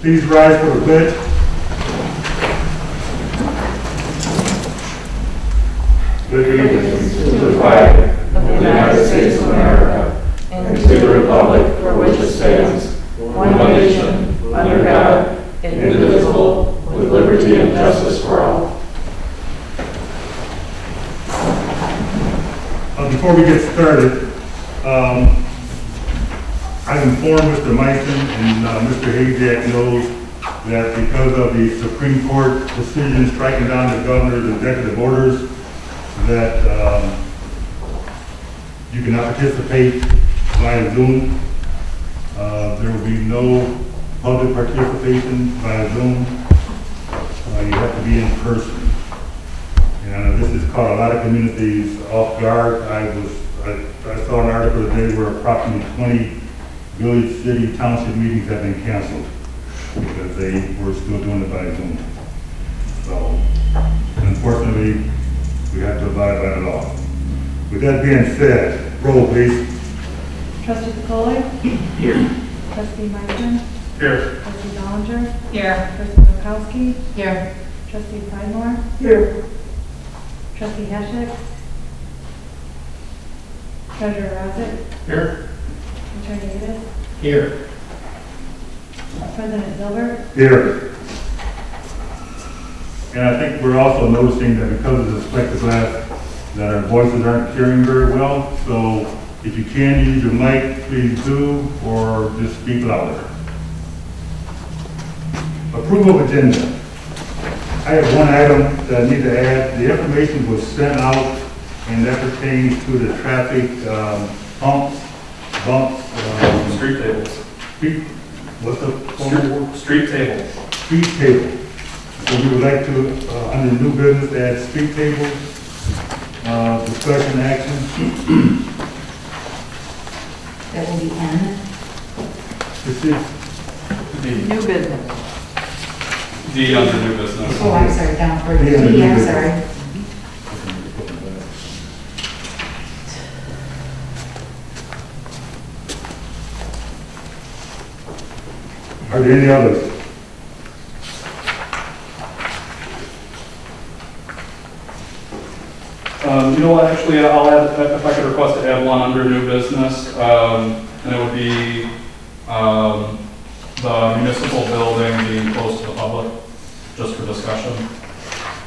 Please rise for the pledge. Allegiance to the flag of the United States of America and to the republic for which it stands, one nation, under God, indivisible, with liberty and justice for all. Before we get started, I've informed Mr. Meissen and Mr. Hayjack knows that because of the Supreme Court decision striking down the governor's executive orders, that you cannot participate via Zoom. There will be no public participation via Zoom. You have to be in person. And this has caught a lot of communities off guard. I saw an article today where approximately 20 village, city, township meetings have been canceled because they were still doing it by Zoom. So, unfortunately, we have to abide by the law. With that being said, roll please. Trustee Pacoli? Here. Trustee Meissen? Here. Trustee Dollinger? Here. Trustee Bukowski? Here. Trustee Sidemore? Here. Trustee Heshek? Treasurer Razak? Here. Attorney Davis? Here. President Silver? Here. And I think we're also noticing that because of this plexiglass, that our voices aren't hearing very well. So if you can use your mic, please do, or just speak louder. Approval of agenda. I have one item that I need to add. The information was sent out, and that pertains to the traffic bumps, Street tables. what's the formal word? Street tables. Street table. So we would like to, under new business, add street tables, discussion action. That will be N. This is, New business. D under new business. Oh, I'm sorry, down for Yeah, D, new I'm business. sorry. are there any others? You know what, actually, I'll add, if I could request to add one under new business, and it would be, the municipal building being closed to the public, just for discussion.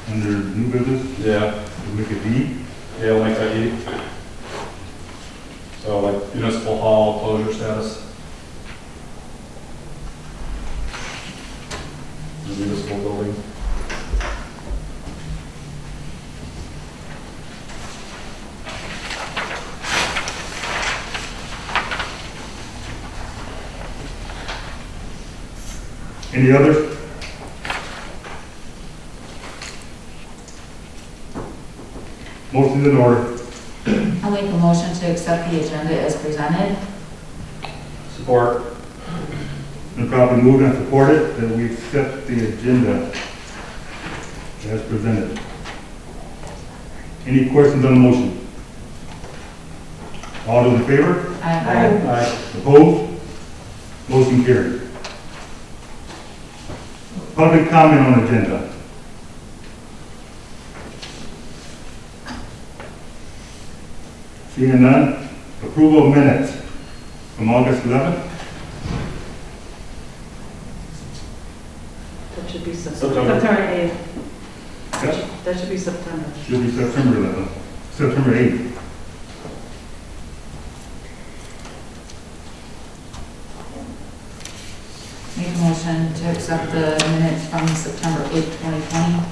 Under new business, Yeah, we'll make it D. yeah, we'll make that E. So like municipal hall closure status. The municipal building. Any others? Motion's in order. I'll make a motion to accept the agenda as presented. Support. Been properly moved and supported that we accept the agenda as presented. Any questions on the motion? All those in favor? Aye. Opposed? Motion carried. Public comment on agenda. Seeing none, approval of minutes from August 11th. That should be September. September 8th. Yep, That should be September. should be September 11th, September 8th. Make a motion to accept the minutes from September 8th, 2020.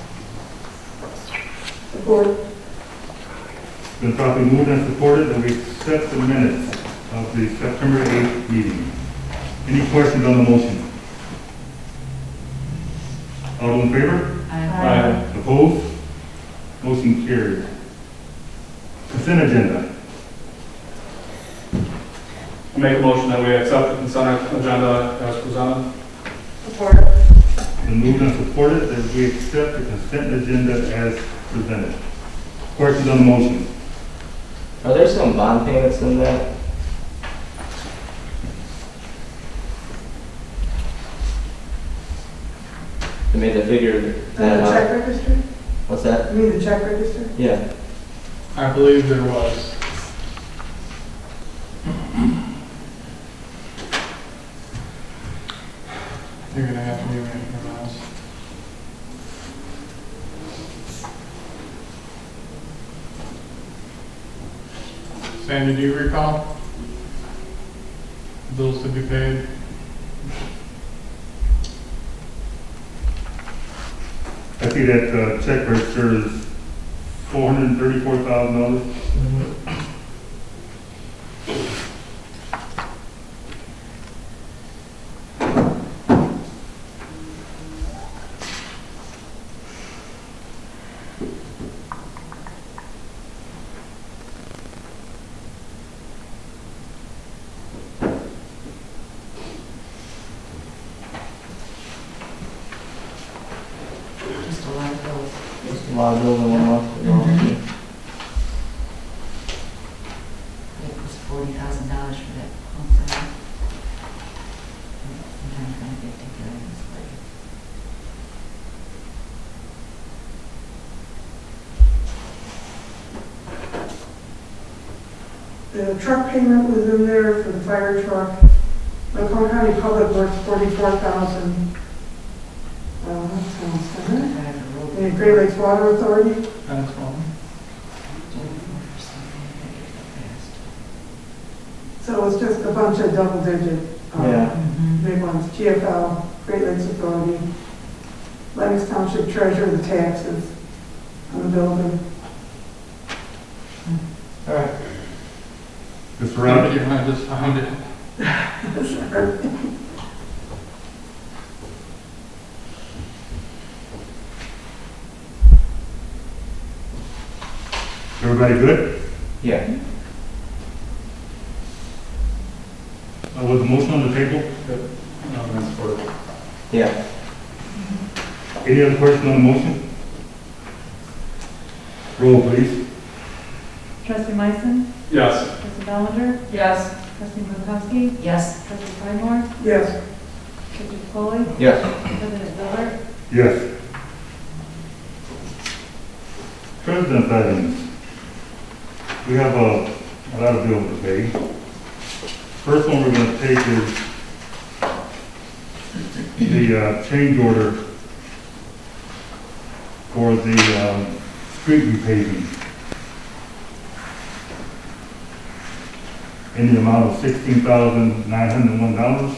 Support. Been properly moved and supported that we accept the minutes of the September 8th meeting. Any questions on the motion? All those in favor? Aye. Opposed? Motion carried. Consent agenda. I'll make a motion that we accept the consent agenda as presented. Support. Been moved and supported that we accept the consent agenda as presented. Questions on the motion? Are there some bond payments in that? I mean, the figure The that, check register? what's that? You mean the check register? Yeah. I believe there was. You're gonna have to do anything else. Sandy, do you recall? Bills to be paid? I see that check register is $434,000. Just a lot of bills. Just a lot of bills in 1 month. It was $40,000 for that whole thing. Sometimes I'm gonna get together this way. The truck payment was in there for the fire truck. Macomb County Public Works, 44,000. That sounds good. I have a roll. And Great Lakes Water Authority, That's one. so it's just a bunch of double digit, Yeah. big ones. GFL, Great Lakes Authority, Lennox Township Treasurer, the taxes on the building. All right. Mr. Rob? I just found it. Everybody good? Yeah. Was the motion on the table? That's for it. Yeah. Any other question on the motion? Roll, please. Trustee Meissen? Yes. Trustee Bellinger? Yes. Trustee Pankowski? Yes. Trustee Frymore? Yes, Trustee Foley? Yes. President Miller? Yes. President items. We have a lot of bills to pay. First one we're going to take is the change order for the street repaving in the amount of $16,901.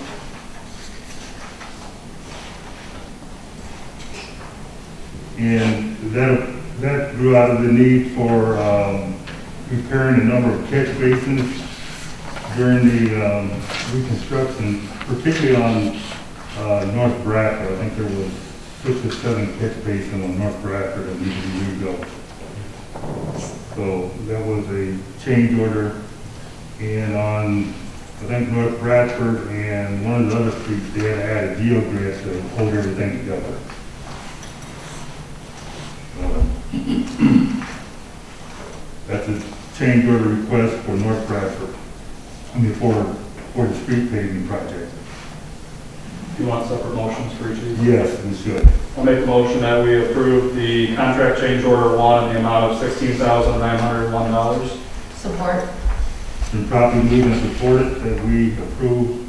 And that grew out of the need for repairing a number of catch basins during the reconstruction, particularly on North Bradford. I think there was 6 or 7 catch basins on North Bradford that needed to be rebuilt. So that was a change order. And on, I think, North Bradford and one of the other streets, they had to add a geogrid to hold everything together. That's a change order request for North Bradford, for the street paving project. Do you want separate motions for each of these? Yes, we should. I'll make a motion that we approve the contract change order 1 in the amount of $16,901. Support. Been properly moved and supported that we approve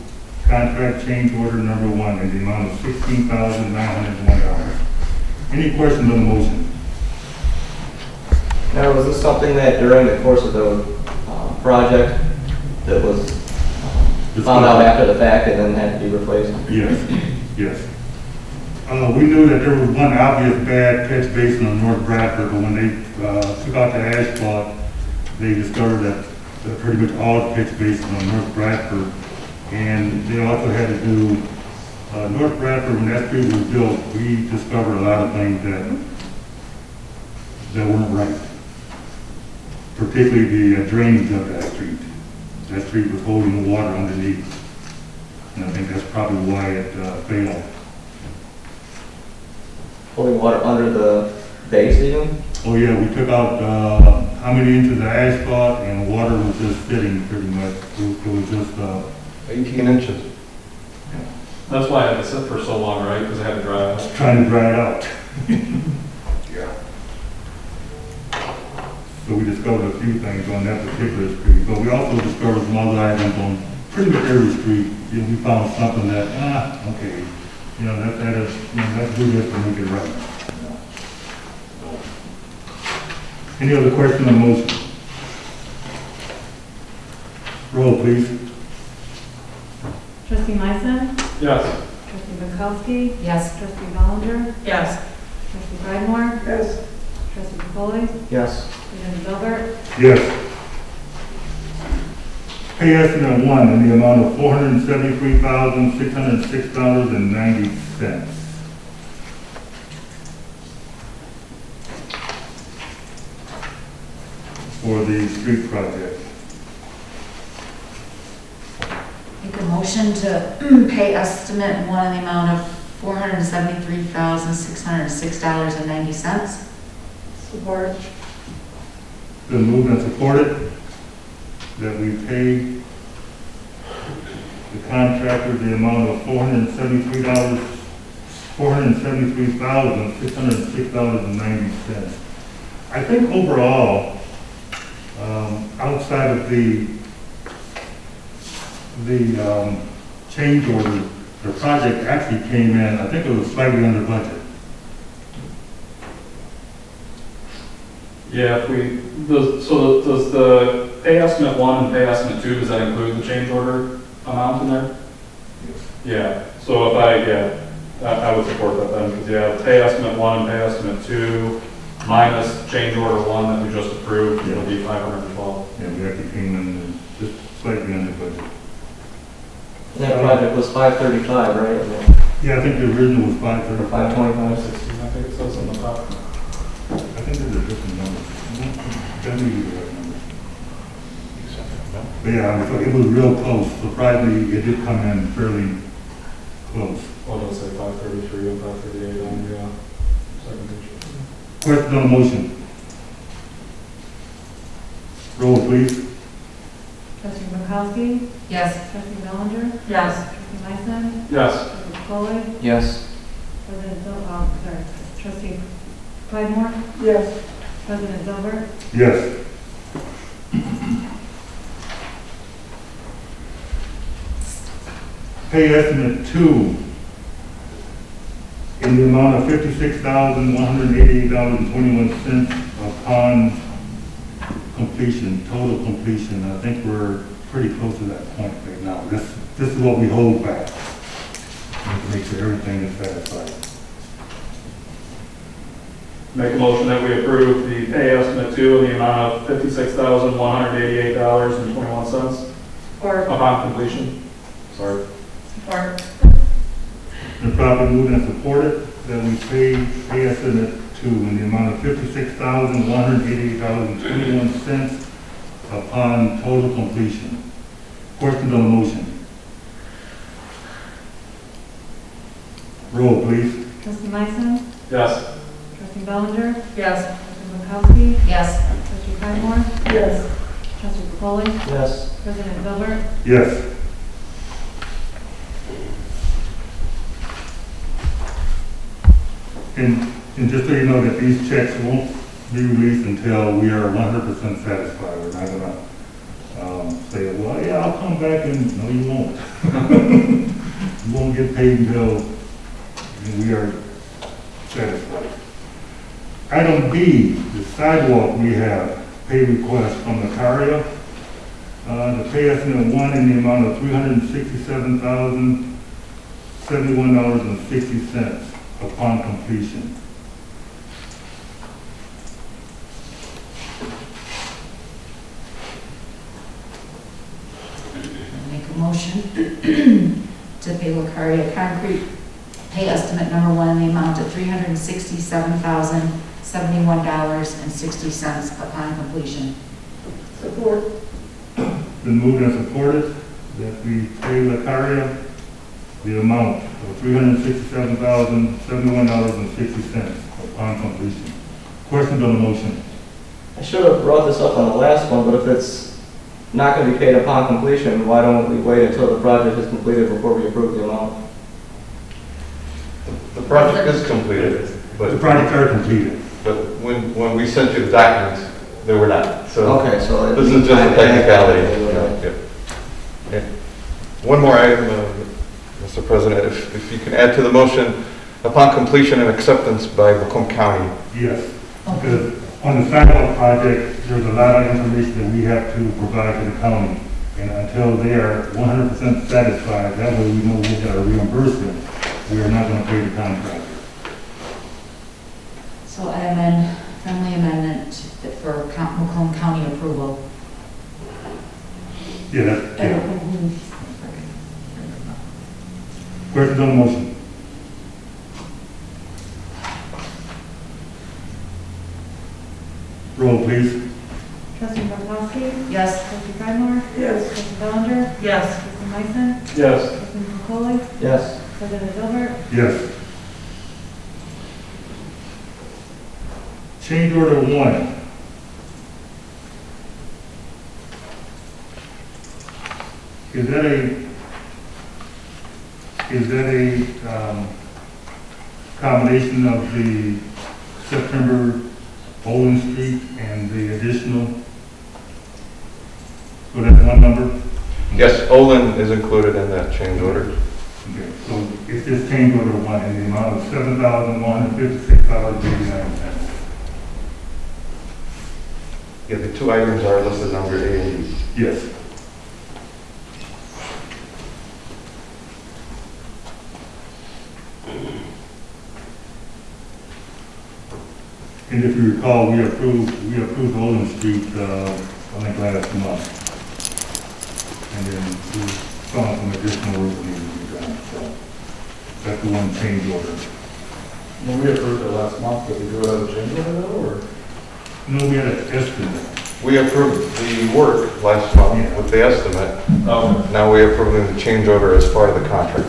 contract change order number 1 in the amount of $16,901. Any questions on the motion? Now, was this something that during the course of the project that was found out after the fact and then had to be replaced? Yes, yes. We knew that there was one obvious bad catch basin on North Bradford, but when they took out the asphalt, they discovered that pretty much all the catch basins on North Bradford. And they also had to do, North Bradford, when that street was built, we discovered a lot of things that weren't right. Particularly the drainage of that street. That street was holding the water underneath. And I think that's probably why it failed. Holding water under the base even? Oh yeah, we took out how many inches of asphalt and water was just sitting pretty much. It was just 18 inches. That's why I had to sit for so long, right? Because I had to dry out. Trying to dry it out. Yeah. So we discovered a few things on that particular street, but we also discovered some other items on pretty much every street. You know, we found something that, okay, you know, that is, you know, let's do this and make it right. Any other question on the motion? Roll, please. Trustee Meissen? Yes. Trustee Bukowski? Yes. Trustee Ballinger? Yes. Trustee Bridemore? Yes. Trustee Polly? Yes. President Gilbert? Yes. Pay estimate one in the amount of $473,606.90. For the street project. Make a motion to pay estimate one in the amount of $473,606.90. Support. Been moved and supported that we pay the contractor the amount of $473,606.90. I think overall, outside of the change order, the project actually came in, I think it was slightly under budget. Yeah, if we, so does the pay estimate one and pay estimate two, does that include the change order amount in there? Yeah, so if I would support that then, because yeah, pay estimate one and pay estimate two minus change order one that we just approved, it'll be 512. Yeah, we actually came in just slightly under budget. That project was 535, right? Yeah, I think the original was Or 535. 525. 16, I think it says on the top. I think there's a different number. That may be the right number. But yeah, it was real close. Surprisingly, it did come in fairly close. Well, it'll say 533 and 538 on the second page. Question on the motion. Roll, please. Trustee Bukowski? Yes. Trustee Ballinger? Yes. Trustee Meissen? Yes. Trustee Polly? Yes. President Trustee Bridemore? Yes. President Gilbert? Yes. Pay estimate two in the amount of $56,188.21 upon completion, total completion. I think we're pretty close to that point right now. This is what we hold back to make sure everything is satisfied. Make a motion that we approve the pay estimate two in the amount of $56,188.21 Support. upon completion. Sorry. Support. The properly moved and supported that we pay estimate two in the amount of $56,188.21 upon total completion. Questions on the motion? Roll, please. Trustee Meissen? Yes. Trustee Ballinger? Yes. Trustee Bukowski? Yes. Trustee Bridemore? Yes. Trustee Polly? Yes. President Gilbert? Yes. And just so you know that these checks won't be released until we are 100% satisfied. We're not gonna say, well, yeah, I'll come back and, no, you won't. You won't get paid until we are satisfied. Item B, the sidewalk, we have pay request from the Caria. The pay estimate one in the amount of $367,071.60 upon completion. Make a motion to pay Lucaria Concrete pay estimate number one in the amount of $367,071.60 upon completion. Support. Been moved and supported that we pay Lucaria the amount of $367,071.60 upon completion. Questions on the motion? I should have brought this up on the last one, but if it's not going to be paid upon completion, why don't we wait until the project is completed before we approve the amount? The project is completed, The but projects are completed. when we sent you the documents, they were not. So Okay, so. this is just a technicality. Yeah. One more item, Mr. President, if you can add to the motion, upon completion and acceptance by Macomb County. Yes, because on the sidewalk project, there's a lot of information that we have to provide to the county. And until they are 100% satisfied, that way we know we'll get a reimbursement. We are not going to pay the contractor. So I amend, friendly amendment for Macomb County approval. Yeah, yeah. Questions on the motion? Roll, please. Trustee Pankowski? Yes. Trustee Skidmore? Yes. Trustee Bellinger? Yes. Trustee Myson? Yes. Trustee McCauley? Yes. President Gilbert? Yes. Change order 1. Is that a combination of the September Bowling Street and the additional? So that's one number? Yes, Olin is included in that change order. Okay, so it's just change order 1 in the amount of $7,156.89. Yeah, the two items are listed under A and B. Yes. And if you recall, we approved Olin Street, I think last month. And then we found some additional work that needed to be done, so that's the one change order. When we approved it last month, did we do it as a change order though, or? No, we had an estimate. We approved the work last month Yeah. with the estimate. Oh, Now we are approving the change order as part of the contract.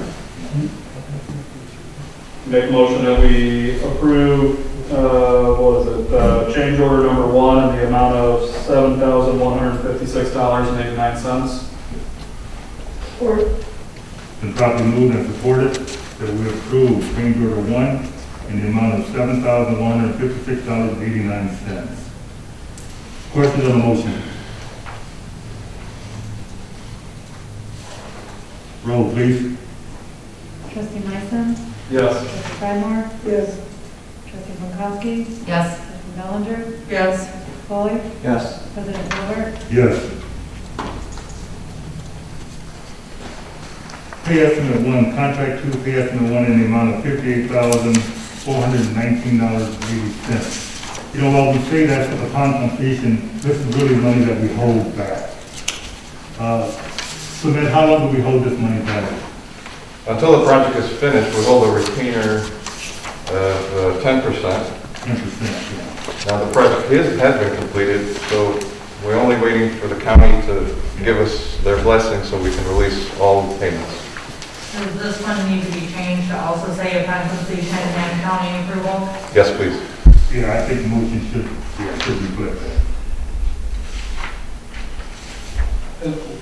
make a motion that we approve, what is it, change order number 1 in the amount of $7,156.89. Been properly moved and supported that we approve change order 1 in the amount of $7,156.89. Questions on the motion? Roll, please. Trustee Myson? Yes. Trustee Skidmore? Yes. Trustee Pankowski? Yes. Trustee Bellinger? Yes. McCauley? Yes. President Gilbert? Yes. Pay estimate 1, contract 2, pay estimate 1 in the amount of $58,419.80. You know, while we say that upon completion, this is really money that we hold back. So then how long do we hold this money back? Until the project is finished, we hold a retainer of 10%. 10%, yeah. Now, the project has been completed, so we're only waiting for the county to give us their blessing so we can release all the payments. Does this one need to be changed to also say upon completion and county approval? Yes, please. Yeah, I think the motion should reflect that.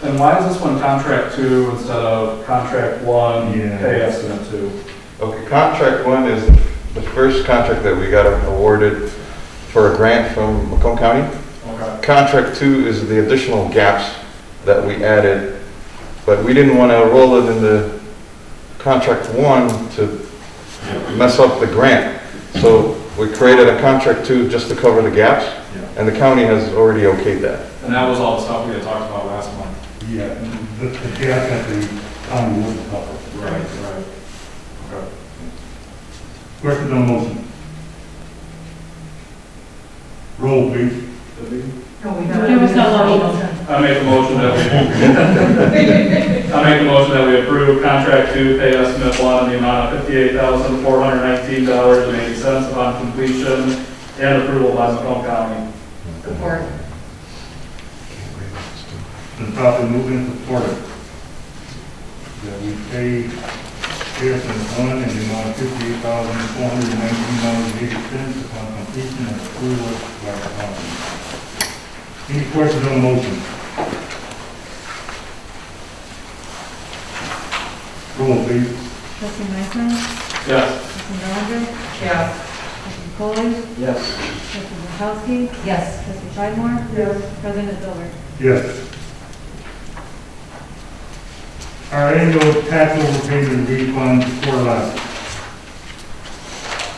And why is this one contract 2 instead of contract 1, Yeah. pay estimate 2? Okay, contract 1 is the first contract that we got awarded for a grant from Macomb County. Okay. Contract 2 is the additional gaps that we added, but we didn't want to roll it in the contract 1 to mess up the grant. So we created a contract 2 just to cover the gaps, and the county has already okayed that. And that was all the stuff we had talked about last month. Yeah, the gap that the county wouldn't cover. Right. Okay. Questions on the motion? Roll, please. No, we There was no motion. I make a motion that we approve contract 2, pay estimate 1 in the amount of $58,419.80 upon completion and approval by Macomb County. Support. Been properly moved and supported. That we pay estimate 1 in the amount of $58,419.80 upon completion and approval by the county. Any questions on the motion? Roll, please. Trustee Myson? Yes. Trustee Trustee Malinger? Yes. Trustee Polly? Yes. Trustee Pankowski? Yes. Trustee Sidemore? Yes. President Silver? Yes. Our annual tax overpayment refund for last.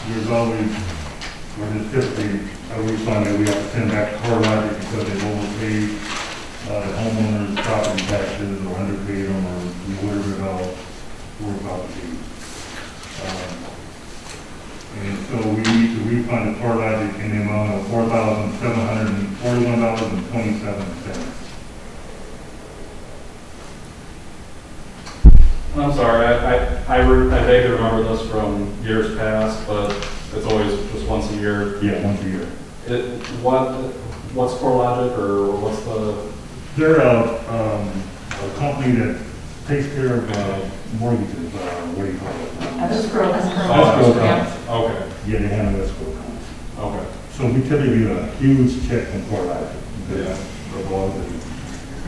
There's always, or there's typically a refund that we have to send back to CoreLogic because they've overpaid the homeowner's property taxes or underpaid them or whatever it all we're about to do. And so we need to refund the CoreLogic in the amount of $4,741.27. I'm sorry, I vaguely remember this from years past, but it's always just once a year. Yeah, once a year. What's CoreLogic, or what's the? They're a company that takes care of mortgages, what do you call it? Escrow. Escrow accounts. Okay, Yeah, they handle escrow accounts. okay. So we typically get a huge check from CoreLogic. Yeah.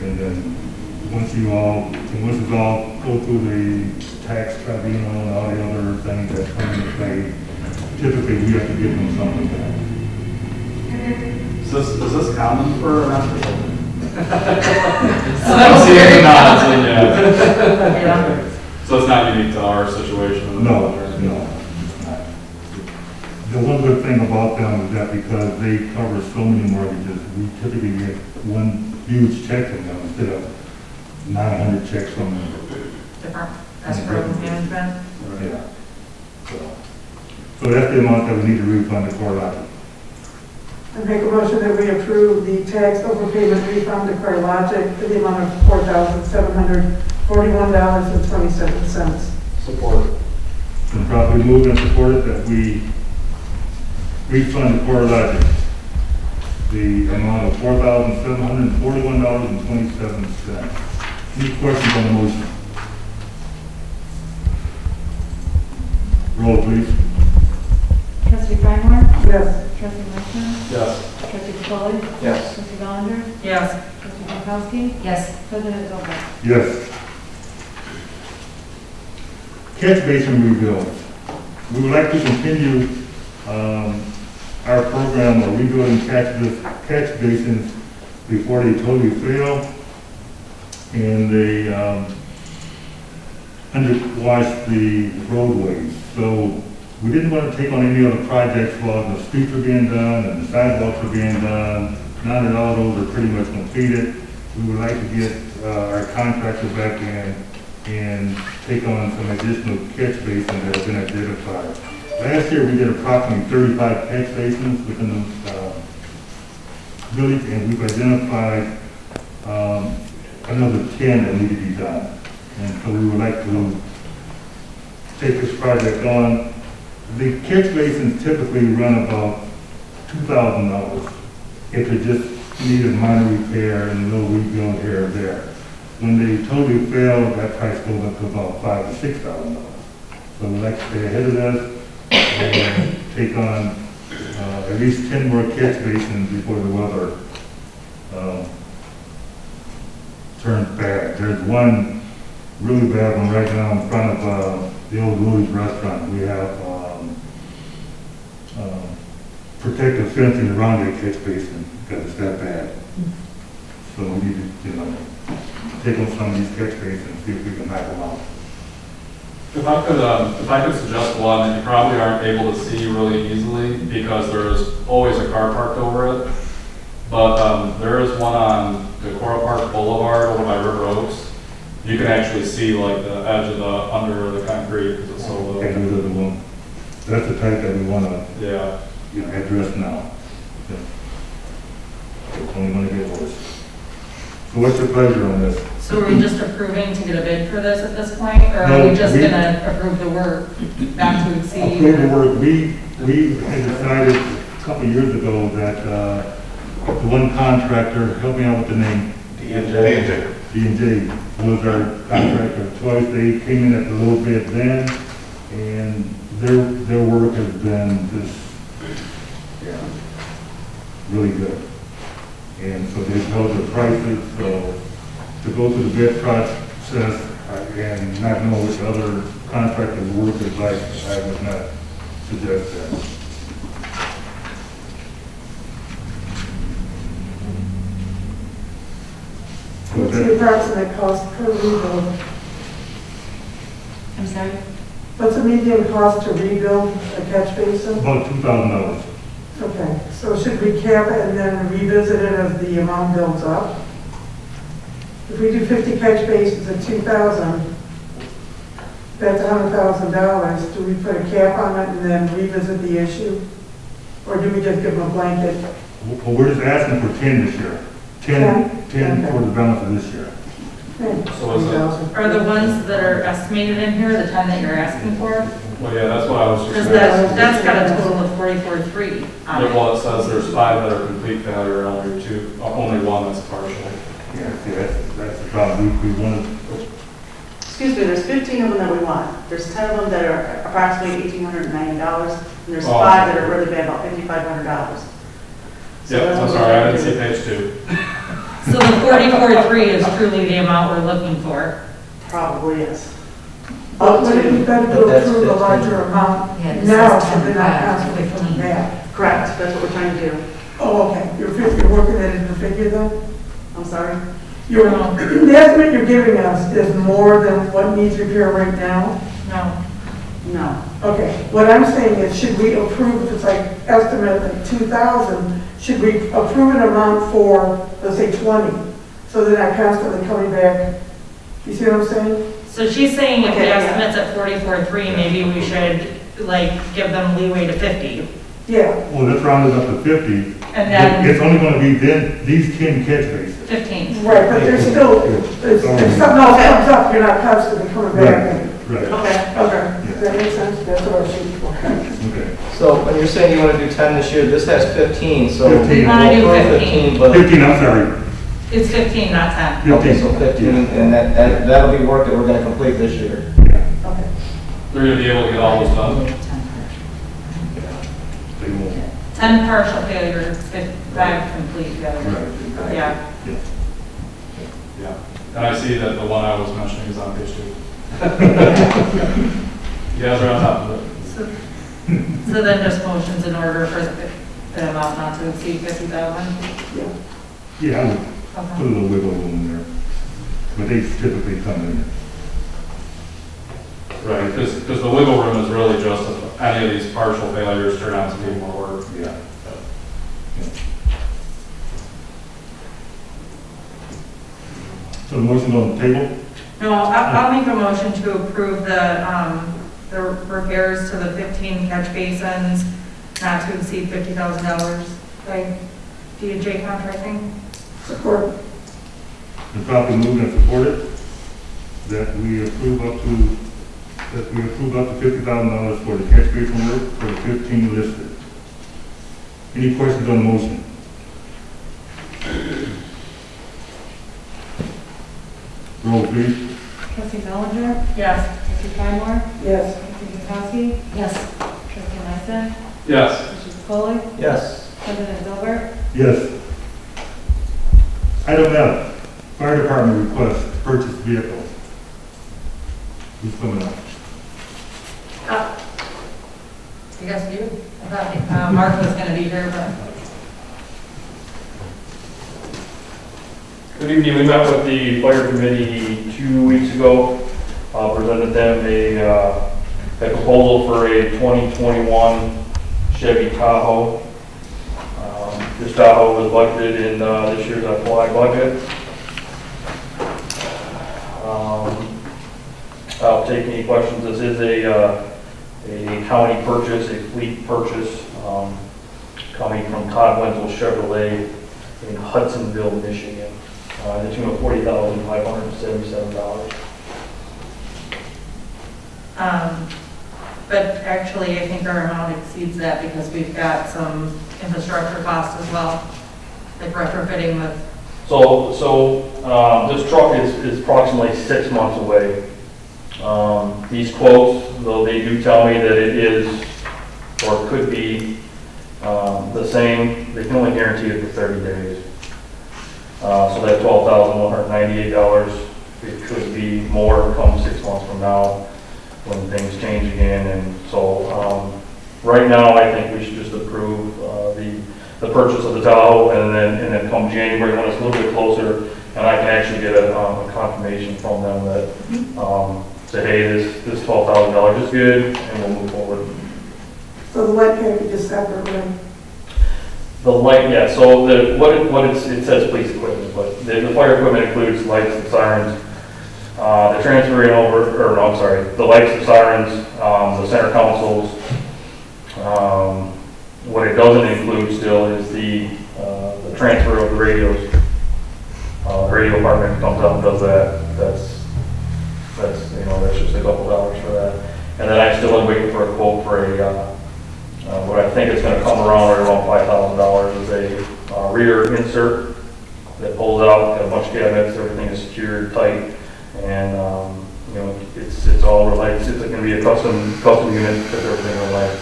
And then once it's all go through the tax tribunal and all the other things that come into play, typically we have to give them something back. Is this common for an escrow? I'm seeing the nods, and yeah. Yeah. So it's not unique to our situation? No, it's not. The one good thing about them is that because they cover so many mortgages, we typically get one huge check from them instead of 900 checks from them. Different escrow management. Yeah. So that's the amount that we need to refund the CoreLogic. I make a motion that we approve the tax overpayment refund to CoreLogic for the amount of $4,741.27. Support. Been properly moved and supported that we refund the CoreLogic the amount of $4,741.27. Any questions on the motion? Roll, please. Trustee Sidemore? Yes. Trustee Malinger? Yes. Trustee Polly? Yes. Trustee Malinger? Yes. Trustee Pankowski? Yes. President Silver? Yes. Catch basin rebuild. We would like to continue our program of rebuilding catch basins before they totally fail and they underwash the roadways. So we didn't want to take on any other projects while the streets are being done and the sidewalks are being done. Now that all those are pretty much completed, we would like to get our contractor back in and take on some additional catch basins that have been identified. Last year, we did approximately 35 catch basins within the village, and we've identified another 10 that need to be done. And so we would like to take this project on. The catch basins typically run about $2,000 if it just needed minor repair and a little rebuild here or there. When they totally fail, that price goes up to about $5,000 to $6,000. So we'd like to stay ahead of this and take on at least 10 more catch basins before the weather turns bad. There's one really bad one right now in front of the old Louis restaurant. We have protective fencing around that catch basin because it's that bad. So we need to, take on some of these catch basins and see if we can knock them out. If I could suggest one that you probably aren't able to see really easily because there's always a car parked over it. But there is one on Decorah Park Boulevard over by River Oaks. You can actually see like the edge of under the concrete because it's so low. Okay, those are the one. That's the type that we want to Yeah. address now. Yeah. It's only going to get worse. So what's your pleasure on this? So are we just approving to get a bid for this at this point, or No, are we just we- gonna approve the work not to exceed? Approve the work. We had decided a couple of years ago that the one contractor, help me out with the name. D&J was our contractor of choice. They came in at the low bid then, and their work has been just, really good. And so they've held their prices, so to go through the bid process and not know which other contractor's work is like, I was not suggest that. What's the approximate cost per rebuild? I'm sorry? What's the median cost to rebuild a catch basin? About $2,000. Okay, so should we cap it and then revisit it as the amount builds up? If we do 50 catch basins at 2,000, that's $100,000. Do we put a cap on it and then revisit the issue? Or do we just give them a blanket? Well, we're just asking for 10 this year. 10 for the balance of this year. So is that- 3,000. Are the ones that are estimated in here, the 10 that you're asking for? Well, yeah, that's what I was Because just. that's got a total of 44,300 on Yeah, it. well, it says there's 5 that are complete failure, and only 1 that's partial. Yeah, that's the problem. We wanted, Excuse me, there's 15 of them that we want. There's 10 of them that are approximately $1,890, and there's Oh. 5 that are really bad, about $5,500. So Yep, that's I'm what sorry, we're I gonna didn't see do. page 2. So the 44,300 is truly the amount we're looking for. Probably is. But Up would it be to, better But to that's approve a 15. larger amount Yeah, this now, is so they're not 10,500 constantly to coming 15. back? correct, that's what we're trying to do. Oh, okay, you're working that into the figure then? I'm sorry? You're, the estimate you're giving us is more than what needs repair right now? No. No. Okay, what I'm saying is, should we approve, if it's like estimate like 2,000, should we approve an amount for, let's say 20? So they're not constantly coming back, you see what I'm saying? So she's saying if Okay, the yeah. estimate's at 44,300, maybe we should, like, give them leeway to 50. Yeah, well, let's round it up to 50. And then It's only gonna be then, these 10 catch basins. 15. right, but there's still, if something else comes up, you're not constantly coming back. Right. Okay. Okay, does that make sense? That's what I was shooting for. Okay. So when you're saying you want to do 10 this year, this has 15, so. 15. We wanna do we'll approve 15. But, 15, I'm sorry. It's 15, not 10. okay, so 15, and that'll be work that we're going to complete this year. Okay. They're gonna be able to get all those done. 10 partial failure, 5 complete failure. Right. Yeah. Yeah. And I see that the one I was mentioning is on page 2. You guys are on top of it. So then just motions in order for the amount not to exceed 50,000? Yeah, I would put a Okay. little wiggle room in there. But they typically come in. Right, because the wiggle room is really just if any of these partial failures turn out to be more work. Yeah. So the motion's on the table? No, I'll make a motion to approve the repairs to the 15 catch basins not to exceed $50,000 by D&J Contracting. Support. It's properly moved and supported that we approve up to $50,000 for the catch basin work for the 15 listed. Any questions on the motion? Roll please. Trustee Bellinger? Yes. Trustee Trymore? Yes. Trustee Jankowski? Yes. Trustee Meisen? Yes. Trustee Foley? Yes. President Gilbert? Yes. Item F, fire department request to purchase vehicle. Who's coming up? I guess you. I thought Mark was going to be here, but. Good evening. We met with the fire committee 2 weeks ago, presented them a proposal for a 2021 Chevy Tahoe. This Tahoe was budgeted in this year's FY budget. I'll take any questions. This is a county purchase, a fleet purchase, coming from Todd Wenzel Chevrolet in Hudsonville, Michigan. The tune of $40,577. But actually, I think our amount exceeds that because we've got some infrastructure costs as well, like retrofitting with. So this truck is approximately 6 months away. These quotes, though they do tell me that it is, or could be, the same, they can only guarantee it for 30 days. So that $12,198, it could be more come 6 months from now when things change again. And so Right now, I think we should just approve the purchase of the Tahoe, and then come January, when it's a little bit closer, and I can actually get a confirmation from them that, say, hey, this $12,000 is good, and we'll move forward. So the light package is separate, right? The light, yeah, so it says police equipment, but the fire equipment includes lights and sirens, the transferring over, or no, I'm sorry, the lights and sirens, the center consoles. What it doesn't include still is the transfer of the radios. The radio department comes up and does that. That's just a couple dollars for that. And then I'm still waiting for a quote for what I think is going to come around $5,000 is a rear insert that pulls out, got a bunch of cabinets, everything is secured tight, and it's all related. It's going to be a custom unit that everything related,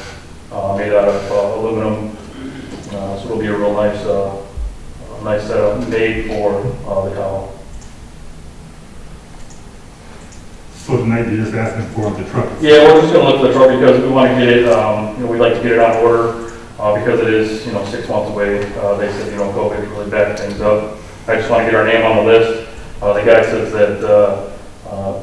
made out of aluminum. So it'll be a real nice setup made for the Tahoe. So tonight you're just asking for the truck? Yeah, we're just going to look for the truck because we want to get it, we'd like to get it on order because it is, 6 months away. They said, COVID really backed things up. I just want to get our name on the list. The guy says that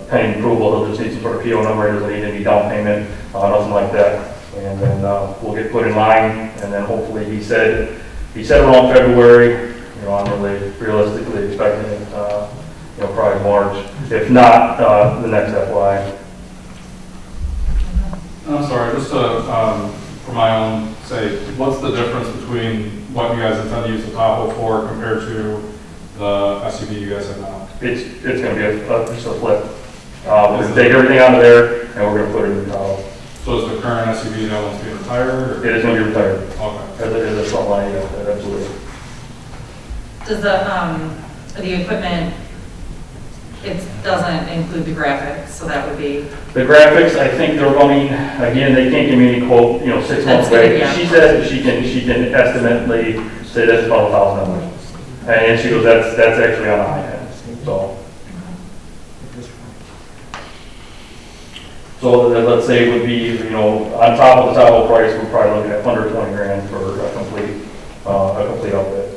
pending approval, he'll just need some sort of PO number, he doesn't need any down payment, nothing like that. And then we'll get put in line, and then hopefully he said around February. I'm really realistically expecting it, probably March. If not, the next FY. I'm sorry, just to, for my own sake, what's the difference between what you guys intend to use the Tahoe for compared to the SUV you guys have now? It's going to be just a flip. We're going to take everything out of there, and we're going to put it in the Tahoe. So is the current SUV that wants to be retired? Or? It is going to be retired. Okay. As a front line, yeah, absolutely. Does the equipment, it doesn't include the graphics, so that would be, The graphics, I think they're running, again, they can't give me any quote, 6 months That's away. good, yeah. She says she can estimately say that's about $1,000. And she goes, that's actually on the high end, so. So let's say it would be, on top of the Tahoe price, we're probably looking at under 20 grand for a complete outfit.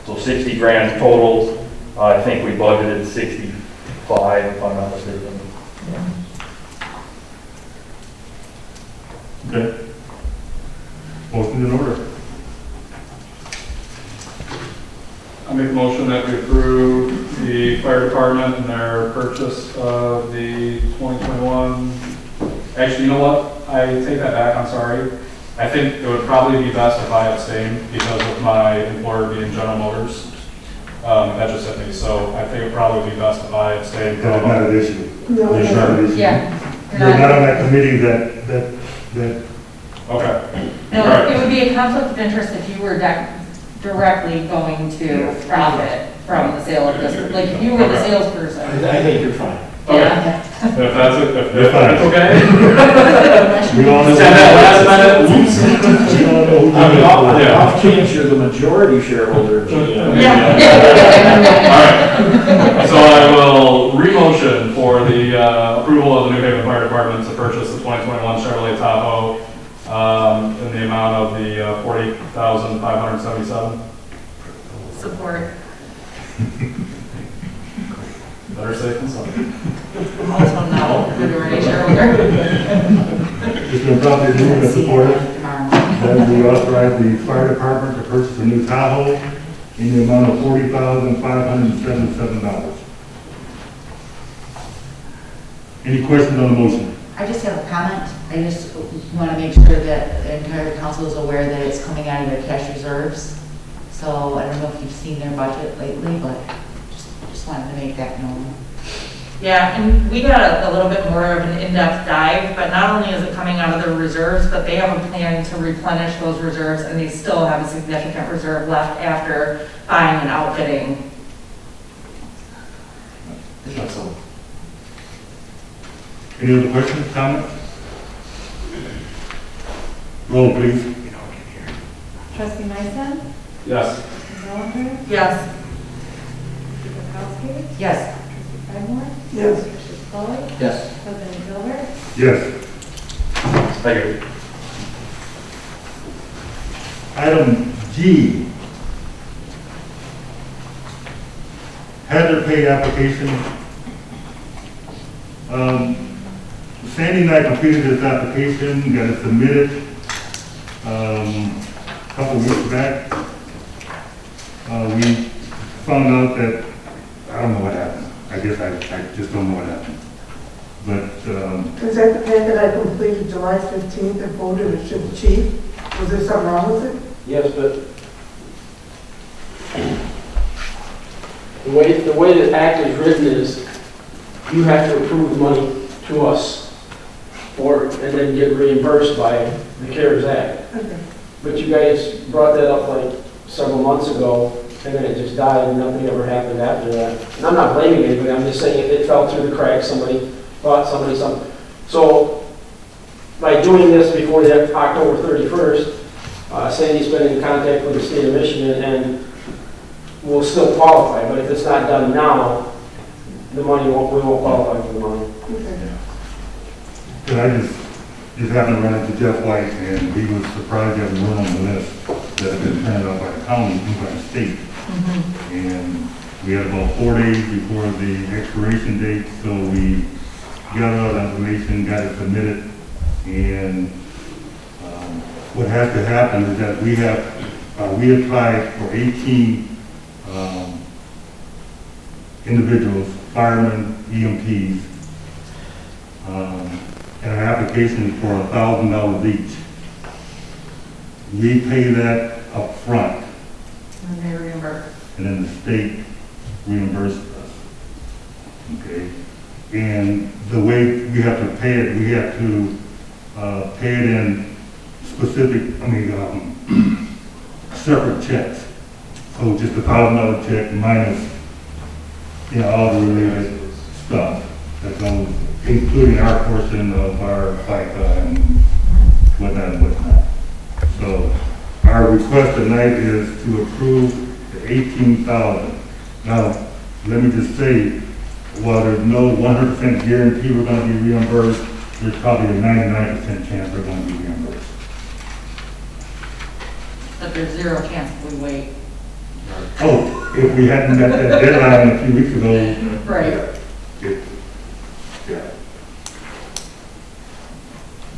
So 60 grand total. I think we budgeted 65, if I'm not mistaken. Okay. Motion in order. I make a motion that we approve the fire department and their purchase of the 2021. Actually, you know what? I take that back, I'm sorry. I think it would probably be best if I abstain because of my employer being General Motors. That just hit me, so I think it would probably be best if I abstain. That's not an issue. No, It's not an issue. yeah. You're not on that committee that, Okay. No, Right. it would be a conflict of interest if you were directly going to profit from the sale of this, like if you were the salesperson. I think you're fine. Yeah. If that's it, if You're fine. that's okay. we all know. Just have that last minute. Oops. We all know who On the off, did it. off chance you're the majority shareholder of GM. All right. So I will re-motion for the approval of the New Haven Fire Department to purchase the 2021 Chevrolet Tahoe in the amount of the $40,577. Support. Better safe than sorry. Also no, majority shareholder. It's been properly moved and supported that we authorize the fire department to purchase a new Tahoe in the amount of $40,577. Any questions on the motion? I just have a comment. I just want to make sure that the entire council is aware that it's coming out of their cash reserves. So I don't know if you've seen their budget lately, but just wanted to make that known. Yeah, and we got a little bit more of an in-depth dive, but not only is it coming out of their reserves, but they have a plan to replenish those reserves, and they still have a significant reserve left after buying and outfitting. Excellent. Any other questions, comments? Roll, please. Trustee Meissen? Yes. Trustee Miller? Yes. Trustee Bukowski? Yes. Trustee Fenimore? Yes. Trustee Foley? Yes. President Gilbert? Yes. Thank you. Item G, hazard pay application. Sandy and I completed this application, got it submitted a couple weeks back. We found out that, I don't know what happened. I guess I just don't know what happened. But, Is that the packet I completed July 15th and forwarded it to the chief? Was there something wrong with it? Yes, but the way the act is written is you have to approve the money to us for it and then get reimbursed by the CARES Act. Okay. But you guys brought that up like several months ago and then it just died and nothing ever happened after that. And I'm not blaming anybody, I'm just saying it fell through the cracks, somebody bought somebody something. So by doing this before the October 31st, Sandy's been in contact with the state of Michigan and will still qualify, but if it's not done now, we won't qualify for the money. Okay. and I just happened to run into Jeff White, and he was surprised that we weren't on the list that had been turned out by the county and by the state. And we had about 4 days before the expiration date, so we got all the information, got it submitted, and what has to happen is that we applied for 18 individuals, firemen, EMTs, and our application is for $1,000 each. We pay that up front, And they reimburse. and then the state reimburses us. Okay? And the way we have to pay it, we have to pay it in specific, separate checks. So just a $1,000 check minus, all the related stuff that goes, including our portion of our FICA and whatnot and whatnot. So our request tonight is to approve the $18,000. Now, let me just say, while there's no 100% guarantee we're going to be reimbursed, there's probably a 99% chance we're going to be reimbursed. But there's zero chance if we wait. Oh, if we hadn't got that deadline a few weeks ago. Right. Yeah.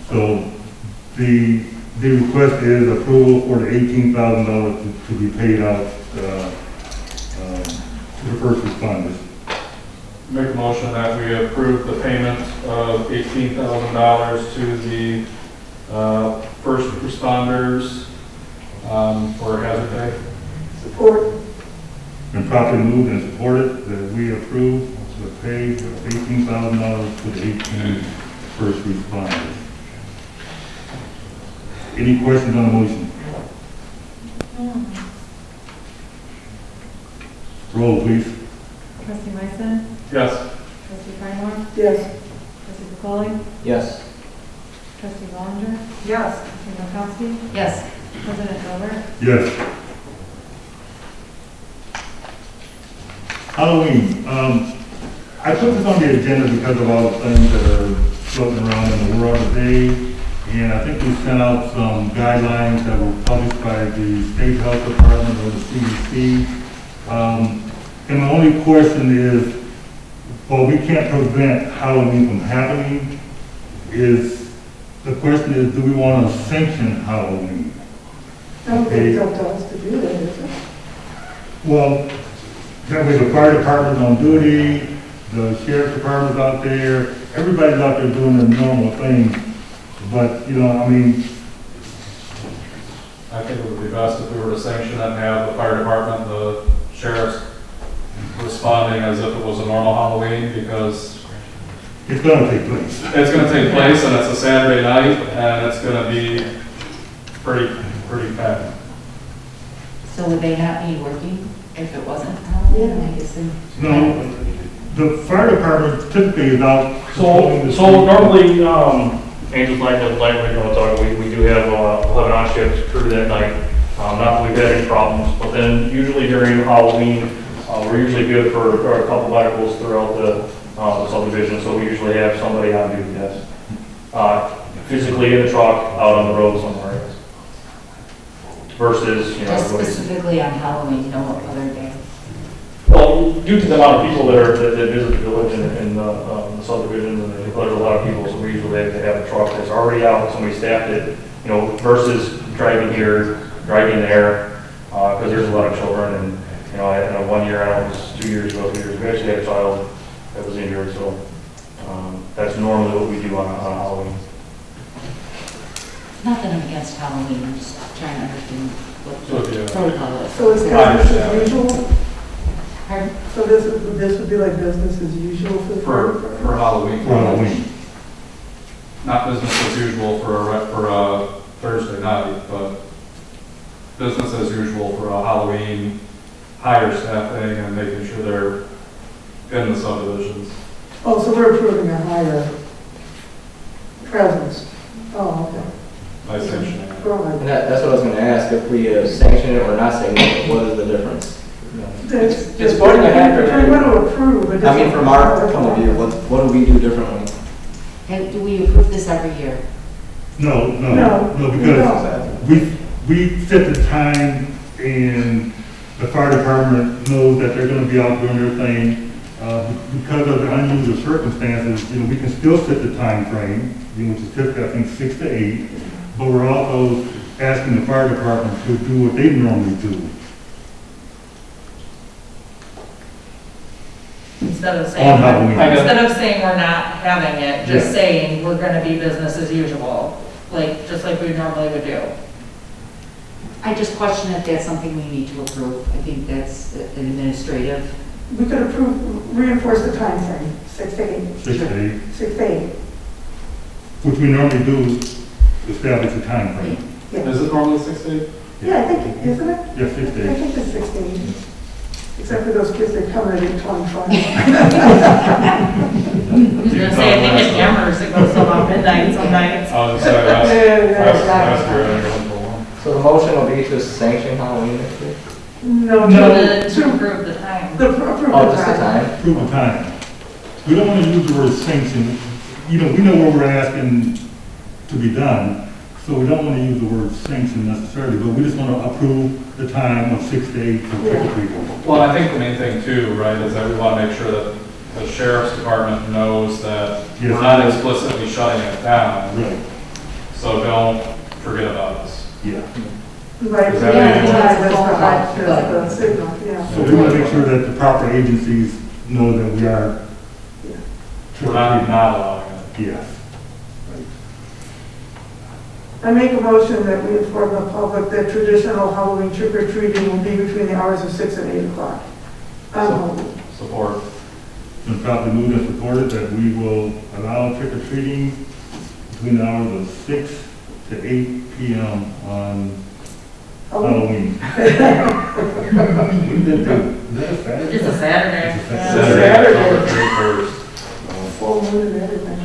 So the request is approval for the $18,000 to be paid out to the first responders. Make a motion that we approve the payment of $18,000 to the first responders for hazard pay. Support. Been properly moved and supported that we approve the pay of $18,000 to the 18 first responders. Any questions on the motion? Roll, please. Trustee Myson? Yes. Trustee Feinberg? Yes. Trustee McCauley? Yes. Trustee Ballinger? Yes. Trustee Markowski? Yes. President Dover? Yes. Halloween. I put this on the agenda because of all the things that are floating around in the world today. And I think we sent out some guidelines that were published by the State Health Department or the CDC. And my only question is, well, we can't prevent Halloween from happening. The question is, do we want to sanction Halloween? I don't think it's up to us to do that, is it? Well, that way the fire department's on duty, the sheriff's department's out there, everybody's out there doing their normal things. But, I think it would be best if we were to sanction it and have the fire department, the sheriff's responding as if it was a normal Halloween, because it's gonna take place. it's going to take place and it's a Saturday night and it's going to be pretty packed. So would they not be working if it wasn't Halloween? I guess they- No, the fire department typically is out. So normally, Angels Night doesn't like when we talk, we do have 11 on-shift crew that night. Not that we've had any problems, but then usually during Halloween, we're usually good for a couple medicals throughout the subdivision, so we usually have somebody on duty, yes. Physically in the truck, out on the road somewhere. versus, you know, Just everybody's. specifically on Halloween, no other day. Well, due to the amount of people that visit the village and the subdivisions, and there's a lot of people, so we usually have to have a truck that's already out, somebody staffed it, you know, versus driving here, driving there, because there's a lot of children, and, you know, I know 1 year, I don't know, it was 2 years ago, 3 years, we actually had a child that was injured, so that's normally what we do on Halloween. Not that I'm against Halloween, I'm just trying to understand So, what yeah. the protocol is. So it's business as usual? Pardon? So this would be like business as usual for the For Halloween. For Halloween. Not business as usual for a Thursday night, but business as usual for a Halloween higher staffing and making sure they're in the subdivisions. Oh, so we're approving a higher presence. Oh, okay. By sanctioning it. Go ahead. And that's what I was gonna ask, if we sanction it or not sanction it, what is the difference? It's voting ahead for If we want to approve, it I mean, from our point of view, what do we do differently? And do we approve this every year? No, No, because we set the time and the fire department knows that they're gonna be out doing their thing. Because of the unusual circumstances, you know, we can still set the time frame, you know, which is typically, I think, 6 to 8, but we're also asking the fire department to do what they normally do. Instead of On saying, Halloween. instead of saying we're not having it, just Yeah. saying we're gonna be business as usual, like, just like we normally would do. I just question if that's something we need to approve. I think that's an administrative. We could approve, reinforce the time frame, 6 to 8. 6 to 8, 6 to 8. which we normally do, establish a time frame. Yeah, Is it normally 6 to 8? yeah, I think, isn't it? Yeah, 6 I to 8. think it's 6 to 8. Except for those kids that come in at 25. I was gonna say, I think it hammers, it goes till about midnight some nights. I was gonna say, last year, I went for one. So the motion will be to sanction Halloween next year? No, To approve the time. approve Oh, the just the time. time? Approve the time. We don't want to use the word sanction. You know, we know what we're asking to be done, so we don't want to use the word sanction necessarily, but we just want to approve the time of 6 to 8 for trick or treating. Well, I think the main thing too, right, is that we want to make sure that the sheriff's department knows that we're Yes. not explicitly shutting it down, Right, so don't forget about us. yeah. Right, Is that yeah, what you that's want? the signal, yeah. So we want to make sure that the proper agencies know that we are We're not allowing it. Yes. Right. I make a motion that we inform the public that traditional Halloween trick or treating will be between the hours of 6 and 8 o'clock. Support. Been properly moved and supported that we will allow trick or treating between the hours of 6 to 8 p.m. on Halloween. What did they do? Is that a Saturday? It's a Saturday. It's a Yeah. Saturday. Saturday. 31st. Full moon and everything.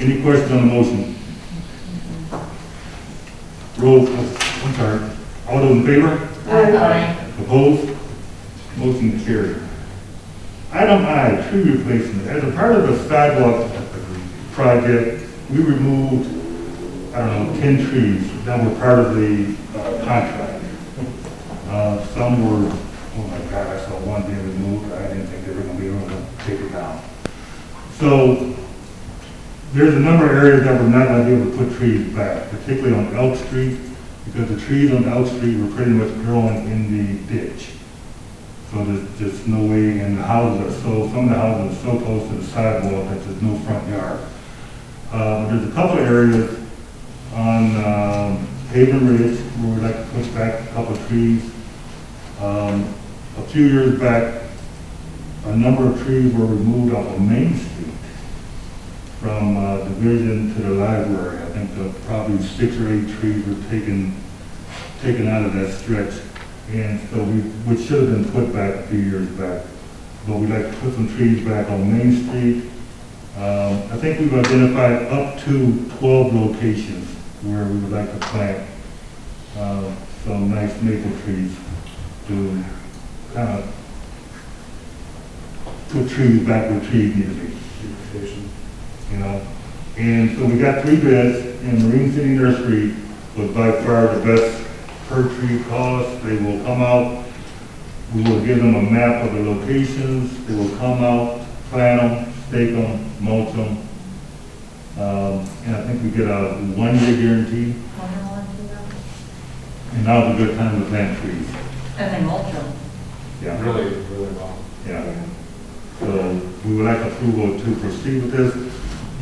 Any questions on the motion? Roll, I'm sorry. All those in favor? Aye. Opposed? Motion carried. Item I, tree replacement. As a part of the sidewalk project, we removed, 10 trees that were part of the contract. Some were, oh my God, I saw one being removed. I didn't think they were going to be able to take it down. So there's a number of areas that we're not going to be able to put trees back, particularly on Elk Street, because the trees on Elk Street were pretty much growing in the ditch. So there's just no way, and the houses are some of the houses are so close to the sidewalk that there's no front yard. There's a couple of areas on Haven Ridge where we'd like to push back a couple of trees. A few years back, a number of trees were removed off of Main Street from Division to the library. I think probably 6 or 8 trees were taken out of that stretch. And so which should have been put back a few years back. But we'd like to put some trees back on Main Street. I think we've identified up to 12 locations where we would like to plant some nice maple trees to kind of put trees back where trees need to be. You know, and so we got 3 bids, and Marine City Nursery was by far the best per tree cost. They will come out, we will give them a map of the locations. They will come out, plant them, stake them, mulch them. And I think we get a 1-year guarantee. And now's a good time to plant trees. And they mulch them. Yeah. Really, really well. Yeah. So we would like approval to proceed with this.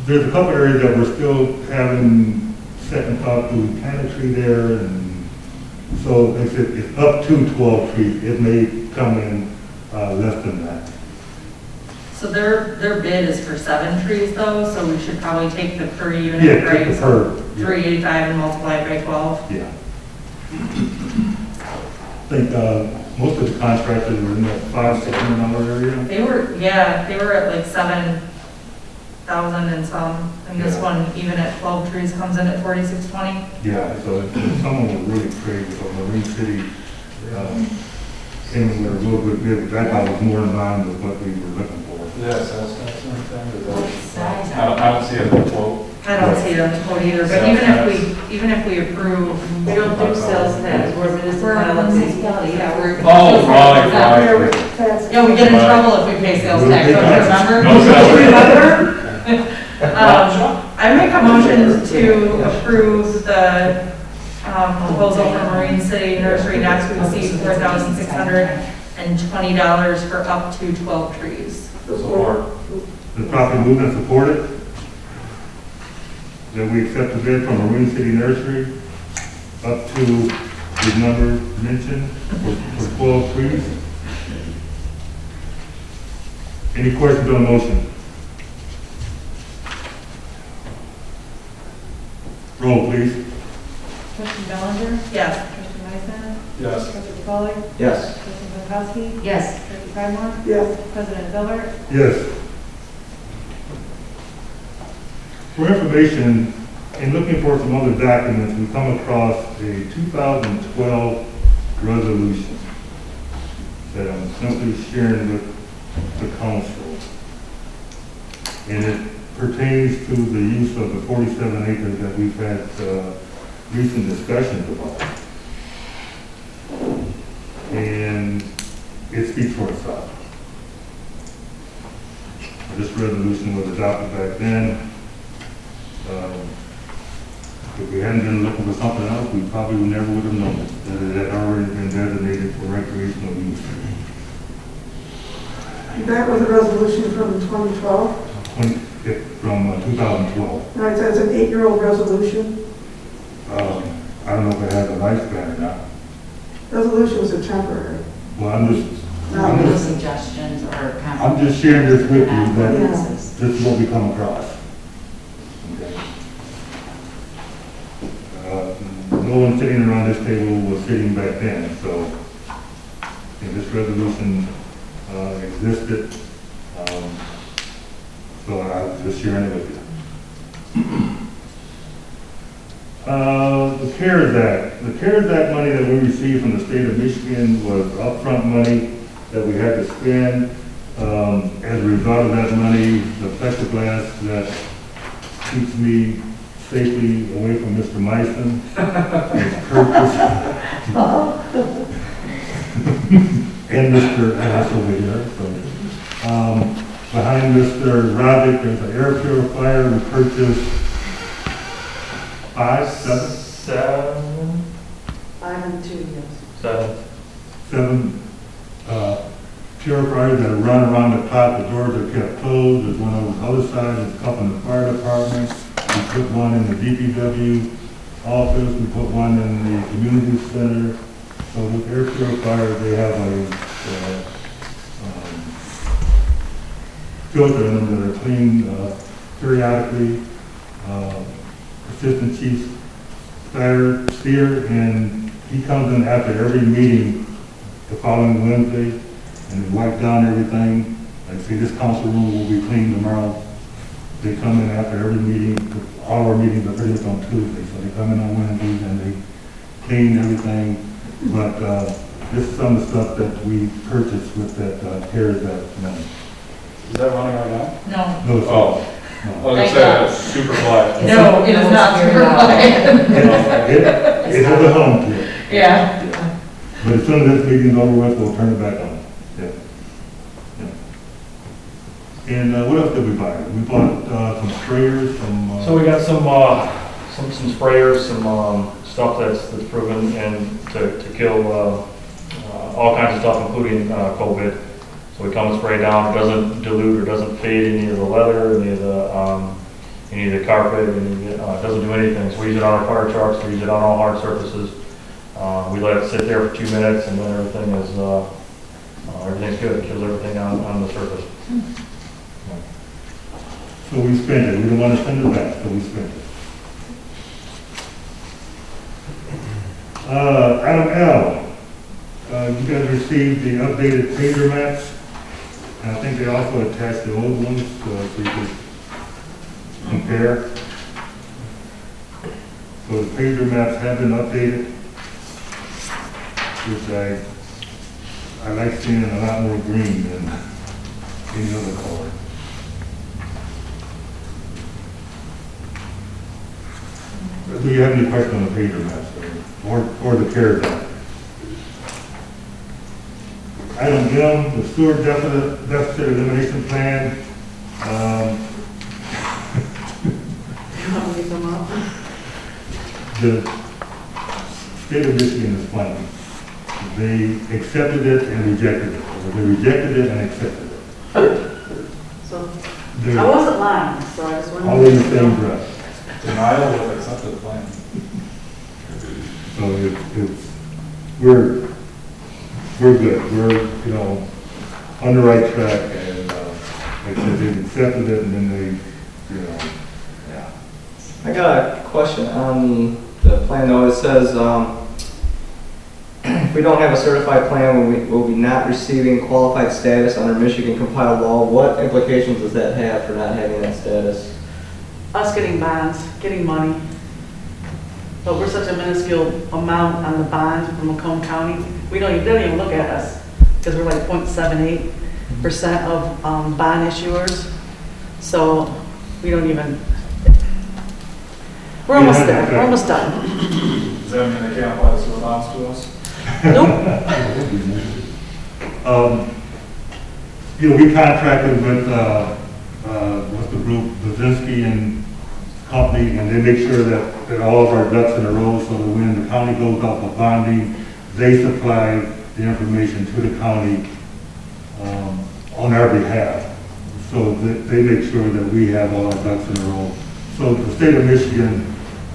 There's a couple areas that we're still having second thought, do we plant a tree there? And so like I said, it's up to 12 trees. It may come in less than that. So their bid is for 7 trees though, so we should probably take the per unit Yeah, take the price per, of yeah. 385 and multiply it by 12. Yeah. I think most of the contractors are in that $500-600 area. They were at like 7,000 and some, and this Yeah. one, even at 12 trees, comes in at 4,620. Yeah, so if someone was really crazy, so Marine City came in with a real good bid, which I thought was more in line with what we were looking for. Yes, that's the same thing. What size? I don't see it in the quote. I don't see it on the quote either, but even if we approve, We don't do sales tax, we're municipality. yeah, we're. Oh, right. Yeah, we get in trouble if we pay sales tax, don't you remember? No sales Remember? I make a motion to approve the proposal from Marine City Nursery not to exceed $4,620 for up to 12 trees. Support. The property moved and supported. That we accept the bid from Marine City Nursery up to the number mentioned for 12 trees. Any questions on the motion? Roll, please. Trustee Bellinger? Yes. Trustee Meisner? Yes. Trustee McCauley? Yes. Trustee Pankowski? Yes. Trustee Cardmore? Yes. President Miller? Yes. For information, in looking for some other documents, we come across a 2012 resolution that I'm simply sharing with the council. And it pertains to the use of the 47 acres that we've had recent discussions about. And it speaks for itself. This resolution was adopted back then. If we hadn't been looking for something else, we probably never would have known that it had already been designated for recreational use. That was a resolution from 2012. From 2012. Now it says an 8-year-old resolution. I don't know if it has a lifespan or not. Resolutions are temporary. Well, No suggestions or comments. I'm just sharing this with you, that Yeah. this is what we come across. Okay. No one sitting around this table was sitting back then, so this resolution existed. So I'm just sharing it with you. The CARES Act. The CARES Act money that we received from the state of Michigan was upfront money that we had to spend. As a result of that money, the plexiglass that keeps me safely away from Mr. Meisen is purchased. And Mr. Ass over here. So, behind Mr. Roddick, there's an air purifier. We purchased 5, 7? 5 and 2, yes. 7 purifiers that run around the clock. The doors are kept closed. There's one on the other side. There's a couple in the fire department. We put one in the DPW office. We put one in the community center. So with air purifiers, they have a filter in them that are cleaned periodically. Assistant Chief Steer, and he comes in after every meeting the following Wednesday and wipe down everything. Like say this council room will be clean tomorrow. They come in after every meeting. All our meetings are pretty much on Tuesday, so they come in on Wednesdays and they clean everything. But this is some of the stuff that we purchased with that CARES Act money. Is that running right now? No. No, it's Oh. not. I was gonna say that's super quiet. No, it is not super quiet. It has a home to it. Yeah. But as soon as this meeting's over with, we'll turn it back on. Yeah. Yeah. And what else did we buy? We bought some sprayers, some. So we got some sprayers, some stuff that's proven and to kill all kinds of stuff, including COVID. So we come and spray down. It doesn't dilute or doesn't fade any of the leather, any of the carpet, it doesn't do anything. So we use it on our fire trucks. We use it on all hard surfaces. We let it sit there for 2 minutes, and then everything's good. It kills everything on the surface. So we spent it. We didn't want to send it back, so we spent it. Item L, you guys received the updated pager maps, and I think they also attached the old ones so you could compare. So the pager maps have been updated, which I like seeing a lot more green than any other color. Do you have any questions on the pager maps or the CARES Act? Item M, the sewer deficit elimination plan. The state of Michigan is planning. They accepted it and rejected it. Or they rejected it and accepted it. So, They're I wasn't lying, so I just wanted to. all in the same breath. Denial with accepted plan. So we're good. We're, on the right track, and like I said, they accepted it, and then they, yeah. I got a question on the plan though. It says, if we don't have a certified plan, we'll be not receiving qualified status under Michigan compiled law. What implications does that have for not having that status? Us getting bonds, getting money. But we're such a minuscule amount on the bond from Macomb County, they don't even look at us, because we're like 0.78% of bond issuers. So we don't even, we're almost there, we're almost done. Does that mean they can't apply the sewer bonds to us? Nope. We contracted with what's the group, Bazinski and Company, and they make sure that all of our ducks in a row, so that when the county goes out for bonding, they supply the information to the county on our behalf. So they make sure that we have all our ducks in a row. So the state of Michigan,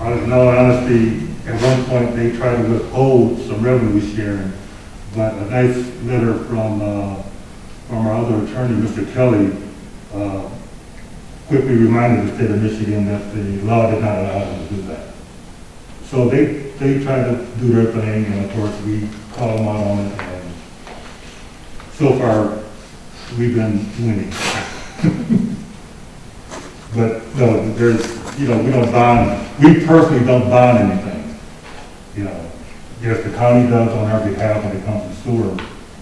in all honesty, at one point they tried to withhold some revenue sharing, but a nice letter from our other attorney, Mr. Kelly, quickly reminded the state of Michigan that the law did not allow them to do that. So they try to do their thing, and of course we call them out on it, and so far we've been winning. But no, we don't bond, we personally don't bond anything. Yes, the county does on our behalf when it comes to sewer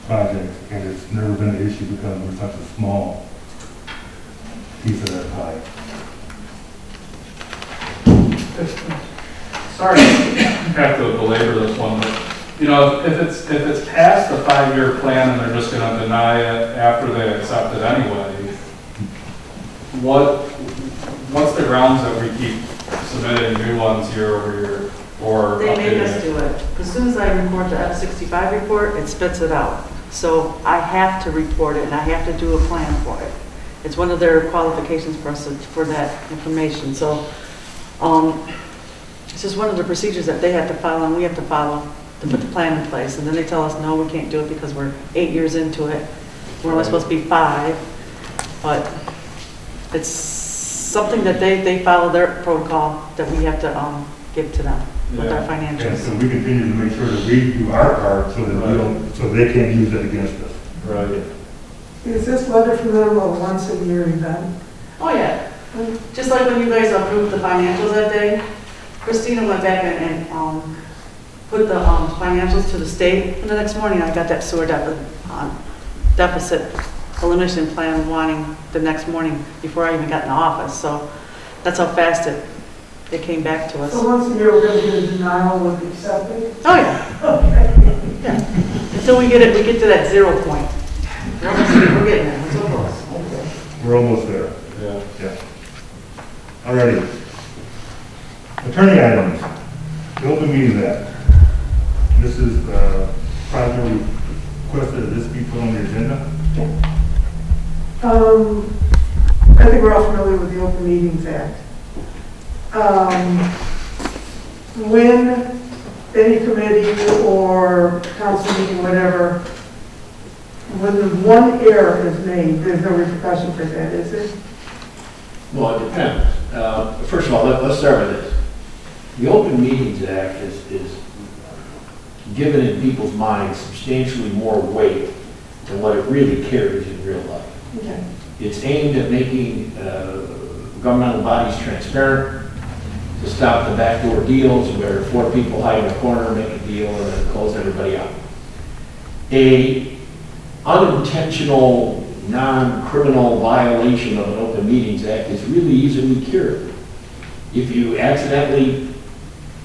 projects, and it's never been an issue because we're such a small piece of that pie. Sorry, I have to belabor this one, but, if it's past the 5-year plan and they're just gonna deny it after they accept it anyway, what's the grounds that we keep submitting new ones year over year, or They make updating us it? do it. As soon as I report the F-65 report, it spits it out. So I have to report it, and I have to do a plan for it. It's one of their qualifications for us for that information. So it's just one of the procedures that they have to follow and we have to follow to put the plan in place. And then they tell us, no, we can't do it because we're 8 years into it. We're only supposed to be 5. But it's something that they follow their protocol that we have to give to them with our And financials. so we continue to make sure that we do our part so that we don't, so they can't use it against us. Right. Is this letter from them a once-a-year event? Oh, yeah. Just like when you guys approved the financials that day, Christina went back and put the financials to the state, and the next morning I got that sewer deficit elimination plan wanting the next morning before I even got in the office. So that's how fast they came back to us. So once a year, we're gonna get a denial with accepting? Oh, yeah. Okay. Yeah. Until we get to that 0 point. We're getting there, we're so close. We're almost there. Yeah. Yeah. Alrighty. Attorney items. The Open Meetings Act. This is, probably requested that this be put on the agenda. I think we're all familiar with the Open Meetings Act. When any committee or council meeting, whatever, when the one error is made, there's no repercussion for that, is there? Well, it depends. First of all, let's start with this. The Open Meetings Act is given in people's minds substantially more weight than what it really carries in real life. Okay. It's aimed at making governmental bodies transparent, to stop the backdoor deals where 4 people hide in a corner, make a deal, and then close everybody out. A unintentional, non-criminal violation of an Open Meetings Act is really easily cured. If you accidentally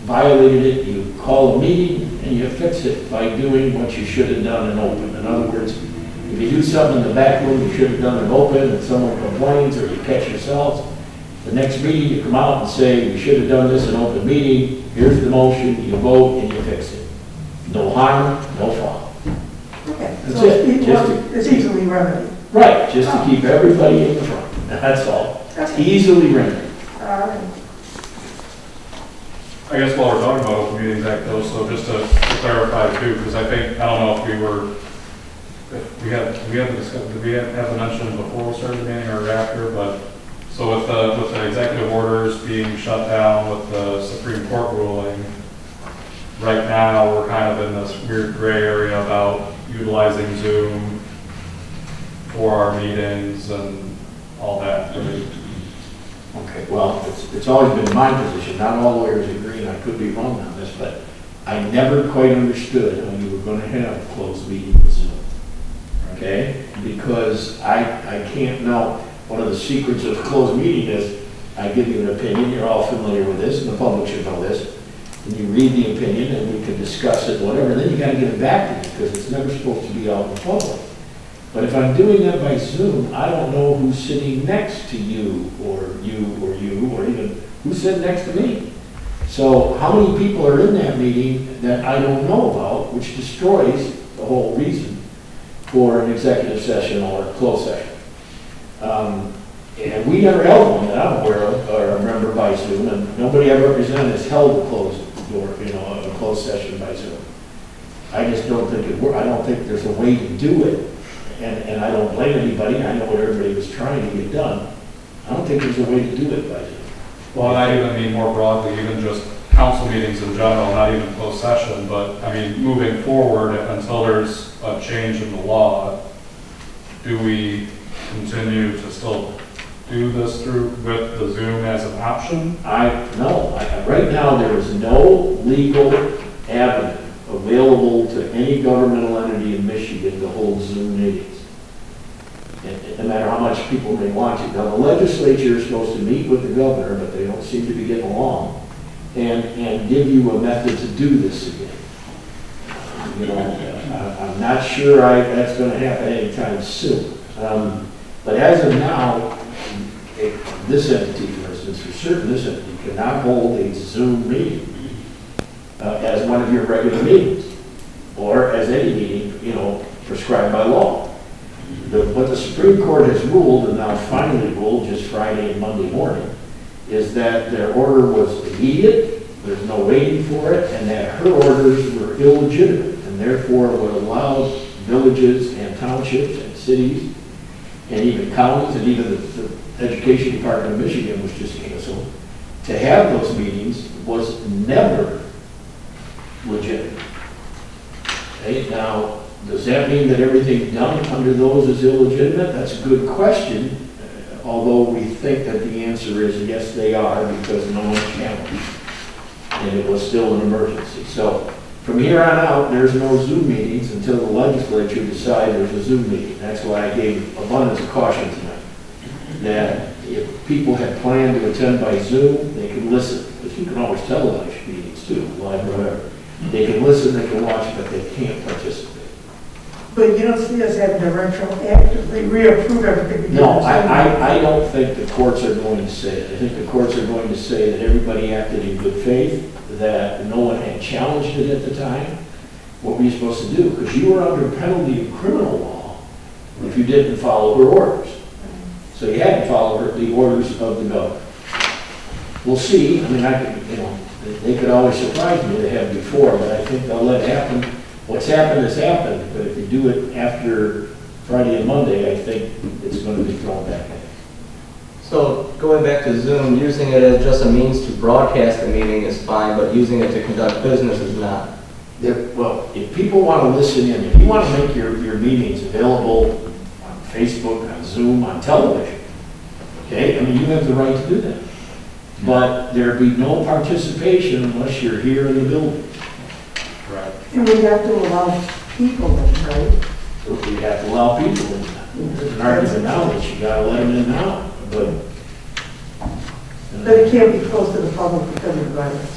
violated it, you call a meeting and you fix it by doing what you should have done in open. In other words, if you do something in the back room you should have done in open and someone complains or you catch yourselves, the next meeting you come out and say, we should have done this in open meeting, here's the motion, you vote and you fix it. No harm, no foul. Okay. That's So it. it's easily remedied. Right, just to keep everybody in the front, that's all. It's easily rendered. All right. I guess while we're talking about Open Meetings Act though, so just to clarify too, because I think, I don't know if we had the discussion, did we have the mention before we started the meeting or after, but so with the executive orders being shut down with the Supreme Court ruling, right now we're kind of in this weird gray area about utilizing Zoom for our meetings and all that. Right? Okay, well, it's always been my position, not all lawyers agree, and I could be wrong on this, but I never quite understood how you were going to have a closed meeting with Zoom. Okay? Because I can't know. One of the secrets of a closed meeting is I give you an opinion, you're all familiar with this, and the public should know this, and you read the opinion, and we can discuss it, whatever, and then you got to give it back to me, because it's never supposed to be out in public. But if I'm doing that by Zoom, I don't know who's sitting next to you, or even who's sitting next to me. So how many people are in that meeting that I don't know about, which destroys the whole reason for an executive session or a closed session. And we never held one that I'm aware of, or remember by Zoom, and nobody I represent has held a closed door, a closed session by Zoom. I just don't think it works. I don't think there's a way to do it. And I don't blame anybody. I know what everybody was trying to get done. I don't think there's a way to do it by Zoom. Well, I even mean more broadly, even just council meetings in general, not even closed session, but I mean, moving forward until there's a change in the law, do we continue to still do this with the Zoom as an option? Right now, there is no legal avenue available to any governmental entity in Michigan to hold Zoom meetings, no matter how much people may want to. Now, the legislature is supposed to meet with the governor, but they don't seem to be getting along, and give you a method to do this again. I'm not sure that's going to happen anytime soon. But as of now, this entity, for instance, for certain, this entity cannot hold a Zoom meeting as one of your regular meetings, or as any meeting, prescribed by law. What the Supreme Court has ruled, and now finally ruled just Friday and Monday morning, is that their order was immediate, there's no waiting for it, and that her orders were illegitimate, and therefore would allow villages and townships and cities and even counties and even the Education Department of Michigan, which just canceled, to have those meetings was never legitimate. Okay, now, does that mean that everything done under those is illegitimate? That's a good question, although we think that the answer is yes, they are, because no one challenged, and it was still an emergency. So from here on out, there's no Zoom meetings until the legislature decides there's a Zoom meeting. That's why I gave abundance of caution tonight, that if people had planned to attend by Zoom, they could listen. because you can always televise meetings too, live or whatever. They can listen, they can watch, but they can't participate. But you don't see us having to retroactively reapprove everything we did. No, I don't think the courts are going to say it. I think the courts are going to say that everybody acted in good faith, that no one had challenged it at the time. What were you supposed to do? Because you were under penalty of criminal law if you didn't follow her orders. So you had to follow the orders of the governor. We'll see. I mean, they could always surprise me, they have before, but I think they'll let it happen. What's happened has happened, but if you do it after Friday and Monday, I think it's going to be thrown back in. So going back to Zoom, using it as just a means to broadcast the meeting is fine, but using it to conduct business is not. Well, if people want to listen in, if you want to make your meetings available on Facebook, on Zoom, on television, okay, I mean, you have the right to do that. But there'd be no participation unless you're here in the building. Right. And we have to allow people in, right? So you have to allow people in. There's an argument now that you gotta let them in now, but. But it can't be closed to the public because of the virus.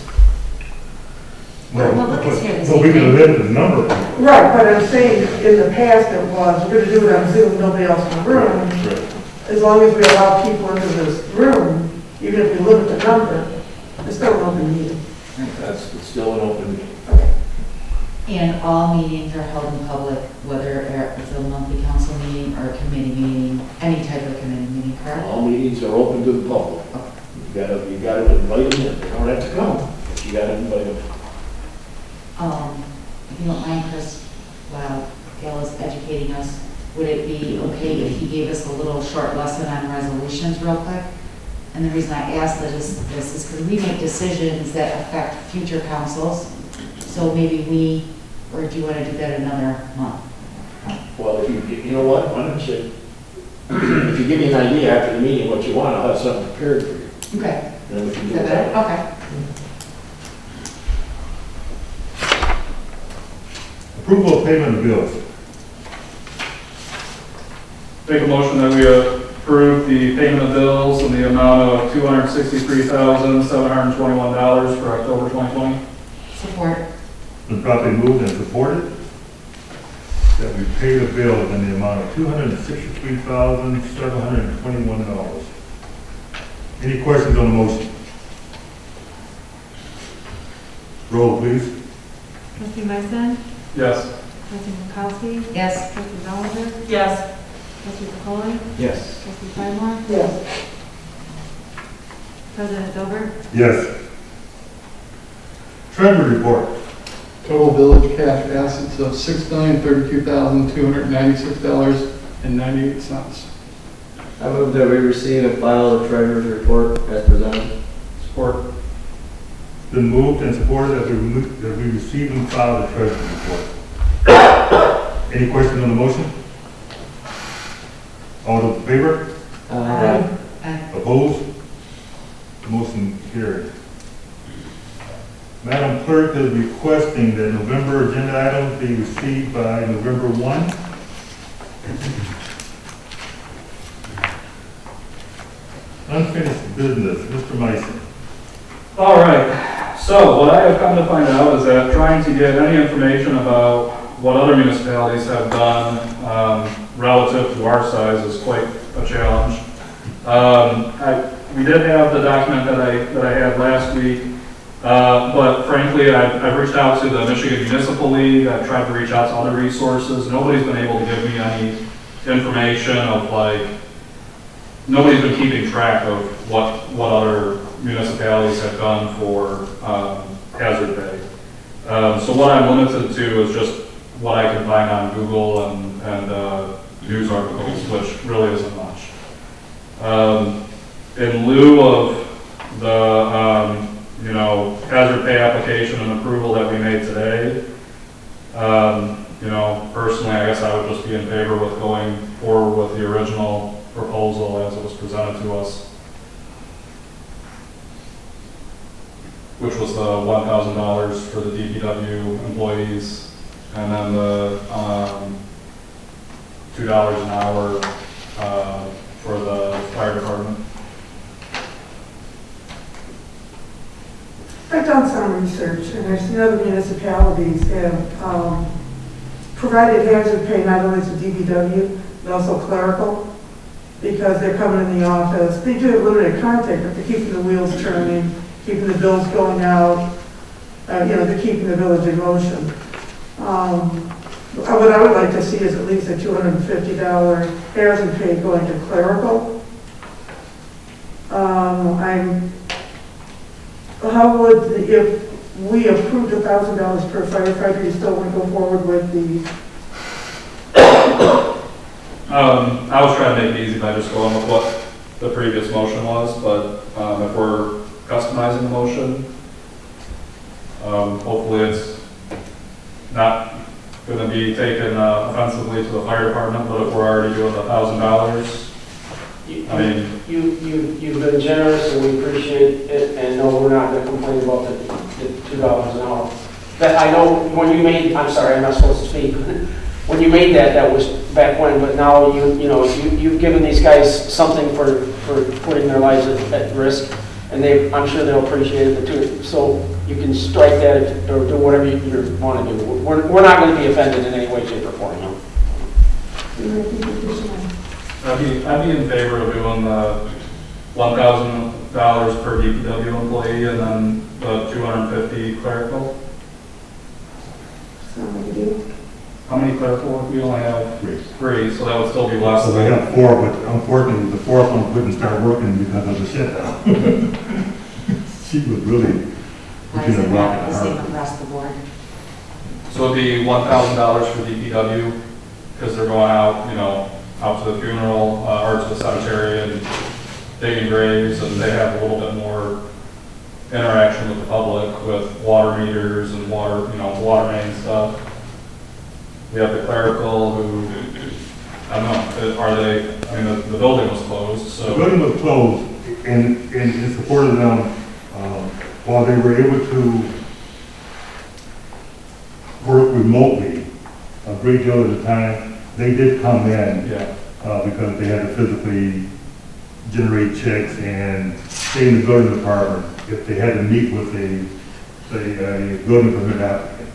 Well, look, it's here this Well, we can evening. limit the number. Right, but I'm saying, in the past it was, we're gonna do it on Zoom, nobody else in the room. As long as we allow people into this room, even if we limit the number, it's still an open meeting. That's it's still an open meeting. And all meetings are held in public, whether it's a monthly council meeting or a committee meeting, any type of committee meeting, correct? All meetings are open to the public. You gotta invite them in. They don't have to come, but you gotta invite them. If you don't mind, Chris, while Gail is educating us, would it be okay if he gave us a little short lesson on resolutions real quick? And the reason I ask this is because we make decisions that affect future councils. So maybe or do you want to do that another month? Well, if you know what, why don't you, if you give me an idea after the meeting what you want, I'll have something prepared for you. Okay. Then we can Is do that that. better? Okay. Approval of payment of bills. Make a motion that we approve the payment of bills in the amount of $263,721 for October 2020. Support. Been properly moved and supported that we pay the bill in the amount of $263,721. Any questions on the motion? Roll, please. Trustee Mason? Yes. Trustee Mikowski? Yes. Trustee Oliver? Yes. Trustee Capoli? Yes. Trustee Feinberg? Yes. President Silbert? Yes. Treasury report. Total village cash assets of $6,032,296.98. I move that we receive and file the treasurer's report as presented. Support. Been moved and supported that we receive and file the treasury report. Any questions on the motion? All those in favor? Aye. Opposed? Motion carried. Madam Clerk is requesting that November agenda items be received by November 1. Unfinished business, Mr. Mason. All right. So what I have come to find out is that trying to get any information about what other municipalities have done relative to our size is quite a challenge. We did have the document that I had last week, but frankly, I've reached out to the Michigan Municipal League. I've tried to reach out to other resources. Nobody's been able to give me any information of nobody's been keeping track of what other municipalities have done for hazard pay. So what I'm limited to is just what I can find on Google and news articles, which really isn't much. In lieu of the hazard pay application and approval that we made today, personally, I guess I would just be in favor with going forward with the original proposal as it was presented to us, which was the $1,000 for the DPW employees, and then the $2 an hour for the fire department. I've done some research, and I've seen other municipalities have provided hazard pay not only to DPW, but also clerical, because they're coming in the office. They do have limited contact, but they're keeping the wheels turning, keeping the bills going out, they're keeping the village in motion. What I would like to see is at least a $250 hazard pay going to clerical. How would, if we approved $1,000 per firefighter, you still want to go forward with the? I was trying to make it easy by just going with what the previous motion was, but if we're customizing the motion, hopefully it's not going to be taken offensively to the fire department, but if we're already doing $1,000, I mean, You've been generous and we appreciate it, and no, we're not going to complain about the $2 an hour. That I know when you made, I'm sorry, I'm not supposed to speak. When you made that was back when, but now you've given these guys something for putting their lives at risk, and I'm sure they'll appreciate it too. So you can strike that or do whatever you want to do. We're not going to be offended in any way, shape, or form. I'd be in favor of doing the $1,000 per DPW employee and then the $250 clerical. Sound like a deal? How many clerical? We only have three, so that would still be less. So we have 4, but unfortunately, the fourth one couldn't start working because of the shutdown. She was really Why is it not the same across the board? So it'd be $1,000 for DPW because they're going out, out to the funeral or to the cemetery and digging graves, and they have a little bit more interaction with the public with water meters and water main stuff. We have the clerical who, I don't know, the building was closed, so. The building was closed, and it supported them, while they were able to work remotely a great deal of the time, they did come in. Yeah. Because they had to physically generate checks and stay in the building department if they had to meet with a building permit applicant.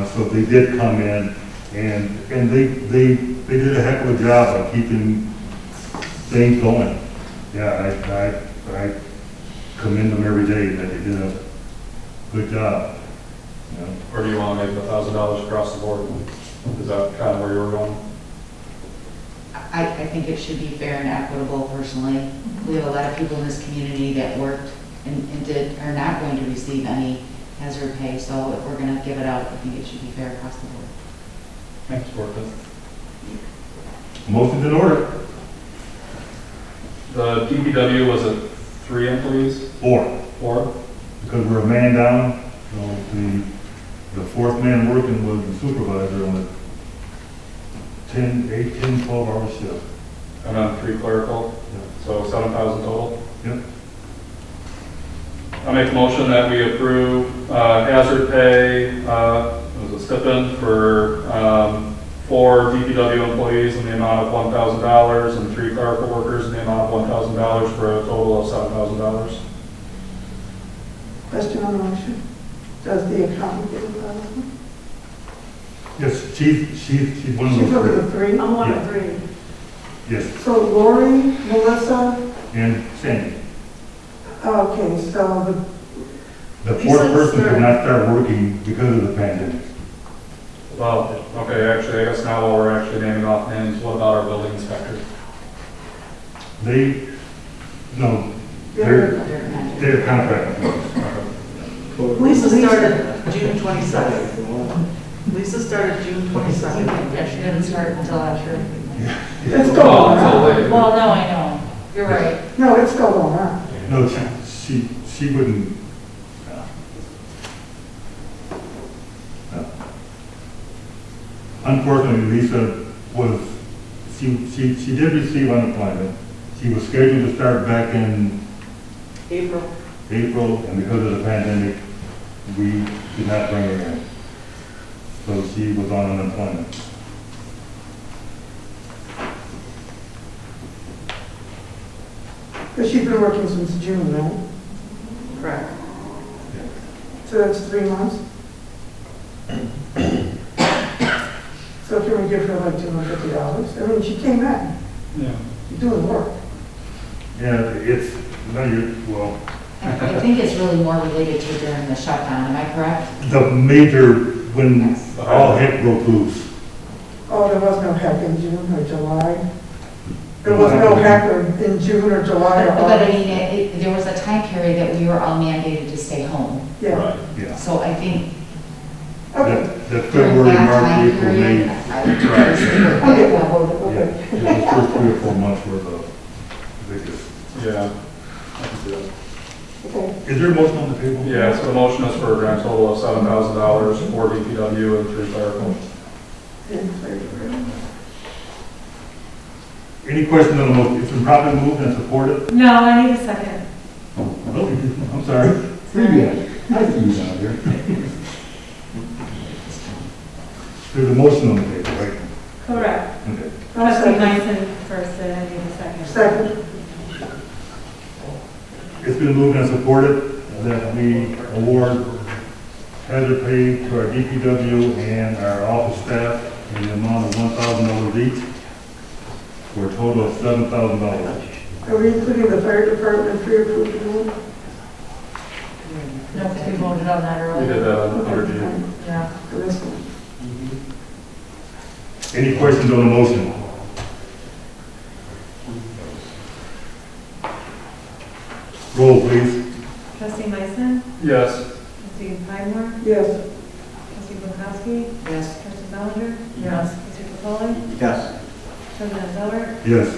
So they did come in, and they did a heck of a job of keeping things going. Yeah, I commend them every day that they did a good job. Or do you want to make $1,000 across the board? Is that kind of where you were going? I think it should be fair and equitable personally. We have a lot of people in this community that worked and are not going to receive any hazard pay, so if we're going to give it out, I think it should be fair across the board. Thanks, worth it. Motion's in order. The DPW was at 3 employees? 4. 4? Because we're a man down, so the fourth man working was the supervisor on the 8, 10, 12-hour shift. And then 3 clerical? Yeah. So 7,000 total? Yep. I make a motion that we approve hazard pay, as a stipend for 4 DPW employees in the amount of $1,000 and 3 clerical workers in the amount of $1,000 for a total of $7,000. Question on the motion. Does the accountant get involved? Yes, she's one of She's over the the 3? I'm one Yeah. of 3. Yes, So Lori, Melissa, and Sandy. okay, so The fourth person could not start working because of the pandemic. Well, okay, actually, I guess now while we're actually naming off names, what about our building inspector? No, they're, they're contract. Lisa started June 22nd. Lisa started June 22nd. Yeah, she didn't start until after. it's still going on. Well, no, I know. You're right. No, it's still going on. No, she wouldn't. No. Unfortunately, Lisa she did receive unemployment. She was scheduled to start back in April. and because of the pandemic, we did not bring her in. So she was on unemployment. But she's been working since June, right? Correct. So that's 3 months? So can we give her like $250? I mean, she came in, Yeah. she's doing work. Yeah, it's, no, well, I think it's really more related to during the shutdown, am I correct? the major, when Yes. all heck broke loose. Oh, there was no heck in June or July? There was no heck in June or July or But I August? mean, there was a time period that we were all mandated to stay home. Yeah, Yeah. So I think okay. That during February, that March, time April, period, May. I would try to stay with that Okay, level. Yeah, okay. the first 3 or 4 months were the biggest. Yeah. I can see that. Okay. Is there a motion on the table? Yeah, so the motion is for a grand total of $7,000 for DPW and 3 fire calls. Any questions on the motion? It's been properly moved and supported. No, I need a second. Oh, I'm sorry. I see you down there. There's a motion on the table, right? Correct. Okay. Trustee Dyson first, and I need a second. Second. It's been moved and supported that we award hazard pay to our DPW and our office staff in the amount of $1,000 each for a total of $7,000. Are we including the fire department pre-approved one? No, because we voted on that We earlier. did that under G. Yeah. For this one? Any questions on the motion? Roll, please. Trustee Myson? Yes. Trustee Pybor? Yes. Trustee Bukowski? Yes. Trustee Bellinger? Yes. Trustee Capoli? Yes. President Zeller? Yes.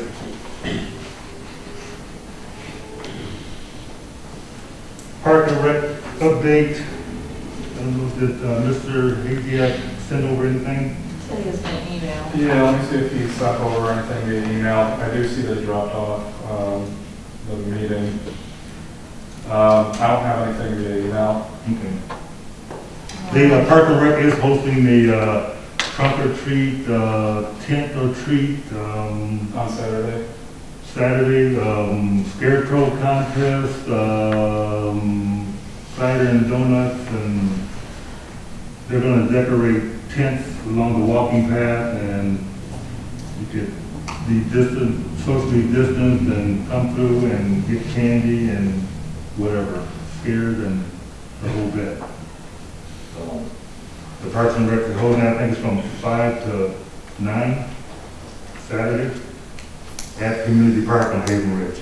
Park and Rec update. I don't know, did Mr. Haziak send over anything? Said he was going to email. Yeah, let me see if he sent over anything via email. I do see that he dropped off the meeting. I don't have anything via email. Okay. The Park and Rec is hosting the trunk or treat, tent or treat, On Saturday. Saturday, scarecrow contest, cider and donuts, and they're gonna decorate tents along the walking path, and you could be distant, socially distanced, and come through and get candy and whatever, scared and the whole bit. So, the Parks and Rec is holding, I think it's from 5 to 9, Saturday, at Community Park on Haven Ridge.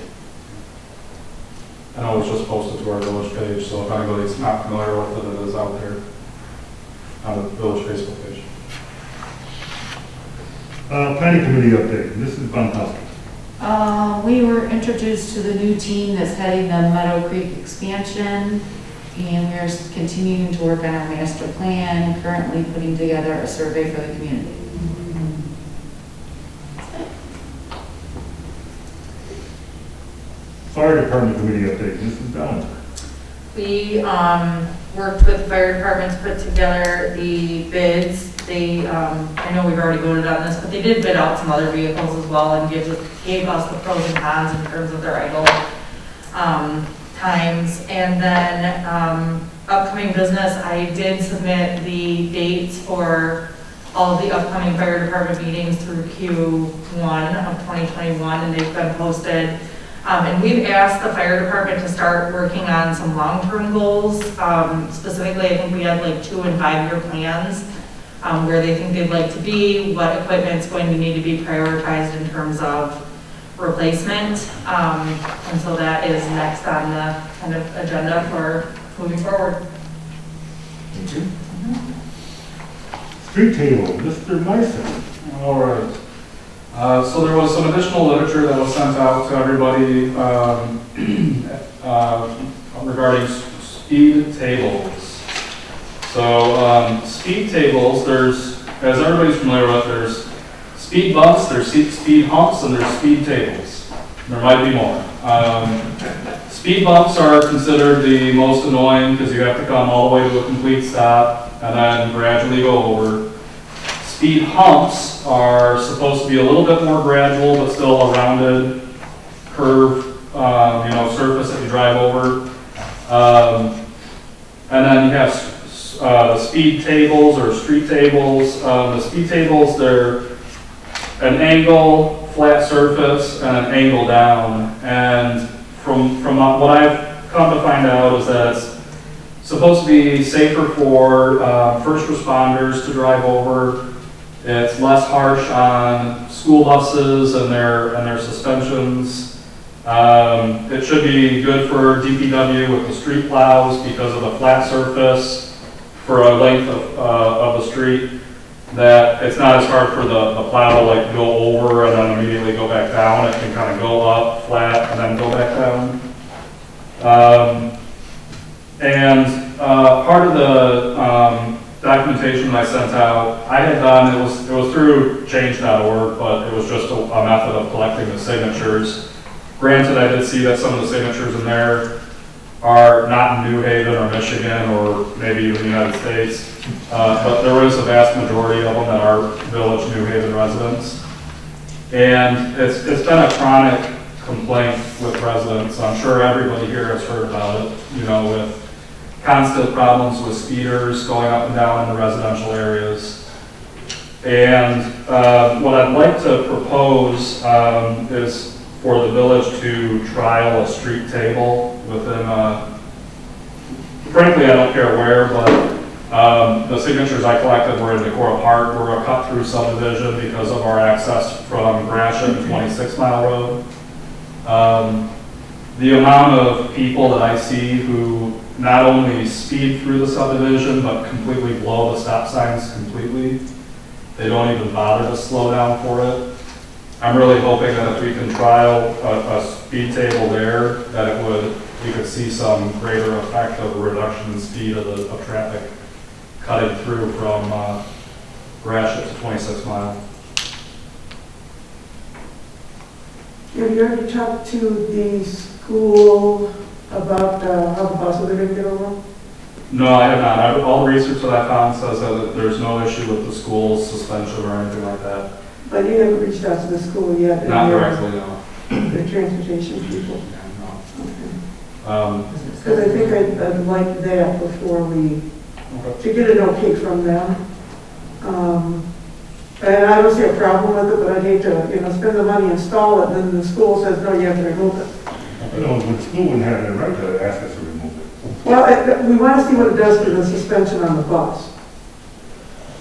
I know it's just posted to our village page, so if anybody's not familiar with it, it is out there on the village Facebook page. Planning Committee update, Mrs. Bonkowski. We were introduced to the new team that's heading the Meadow Creek expansion, and we are continuing to work on our master plan, currently putting together a survey for the community. Fire Department Committee update, Mrs. Downs. We worked with the fire department to put together the bids. They, I know we've already voted on this, but they did bid out some other vehicles as well and gave us the pros and cons in terms of their idle times. And then upcoming business, I did submit the dates for all of the upcoming fire department meetings through Q1 of 2021, and they've been posted. And we've asked the fire department to start working on some long-term goals. Specifically, I think we had like 2- and 5-year plans where they think they'd like to be, what equipment's going to need to be prioritized in terms of replacement. And so that is next on the kind of agenda for moving forward. Thank you. Street table, Mr. Myson. All right. So there was some additional literature that was sent out to everybody regarding speed tables. So speed tables, as everybody's familiar with, there's speed bumps, there's speed humps, and there's speed tables. There might be more. Speed bumps are considered the most annoying because you have to come all the way to a complete stop and then gradually go over. Speed humps are supposed to be a little bit more gradual, but still a rounded curve, surface that you drive over. And then you have the speed tables or street tables. The speed tables, they're an angle, flat surface, and an angle down. And from what I've come to find out is that it's supposed to be safer for first responders to drive over. It's less harsh on school buses and their suspensions. It should be good for DPW with the street plows because of the flat surface for a length of the street, that it's not as hard for the plow to like go over and then immediately go back down. It can kind of go up flat and then go back down. Part of the documentation that I sent out, I had done, it was through change.org, but it was just a method of collecting the signatures. Granted, I did see that some of the signatures in there are not in New Haven or Michigan or maybe even the United States, but there is a vast majority of them that are Village New Haven residents. And it's been a chronic complaint with residents. I'm sure everybody here has heard about it, you know, with constant problems with speeders going up and down in the residential areas. And what I'd like to propose is for the village to trial a street table within, frankly, I don't care where, but the signatures I collected were in Decorah Park. We're a cut-through subdivision because of our access from Gratiot and 26 Mile Road. The amount of people that I see who not only speed through the subdivision, but completely blow the stop signs completely. They don't even bother to slow down for it. I'm really hoping that if we can trial a speed table there, that we could see some greater effect of a reduction in speed of traffic cutting through from Gratiot to 26 Mile. Have you already talked to the school about how the buses are going to get over? No, I have not. All the research that I found says that there's no issue with the school's suspension or anything like that. But you haven't reached out to the school yet? Not directly, no. The transportation people? No. Because I think I'd like that before we, to get an okay from them. And I don't see a problem with it, but I'd hate to, spend the money, install it, and then the school says, no, you have to remove it. The school wouldn't have the right to ask us to remove it. Well, we want to see what it does to the suspension on the bus.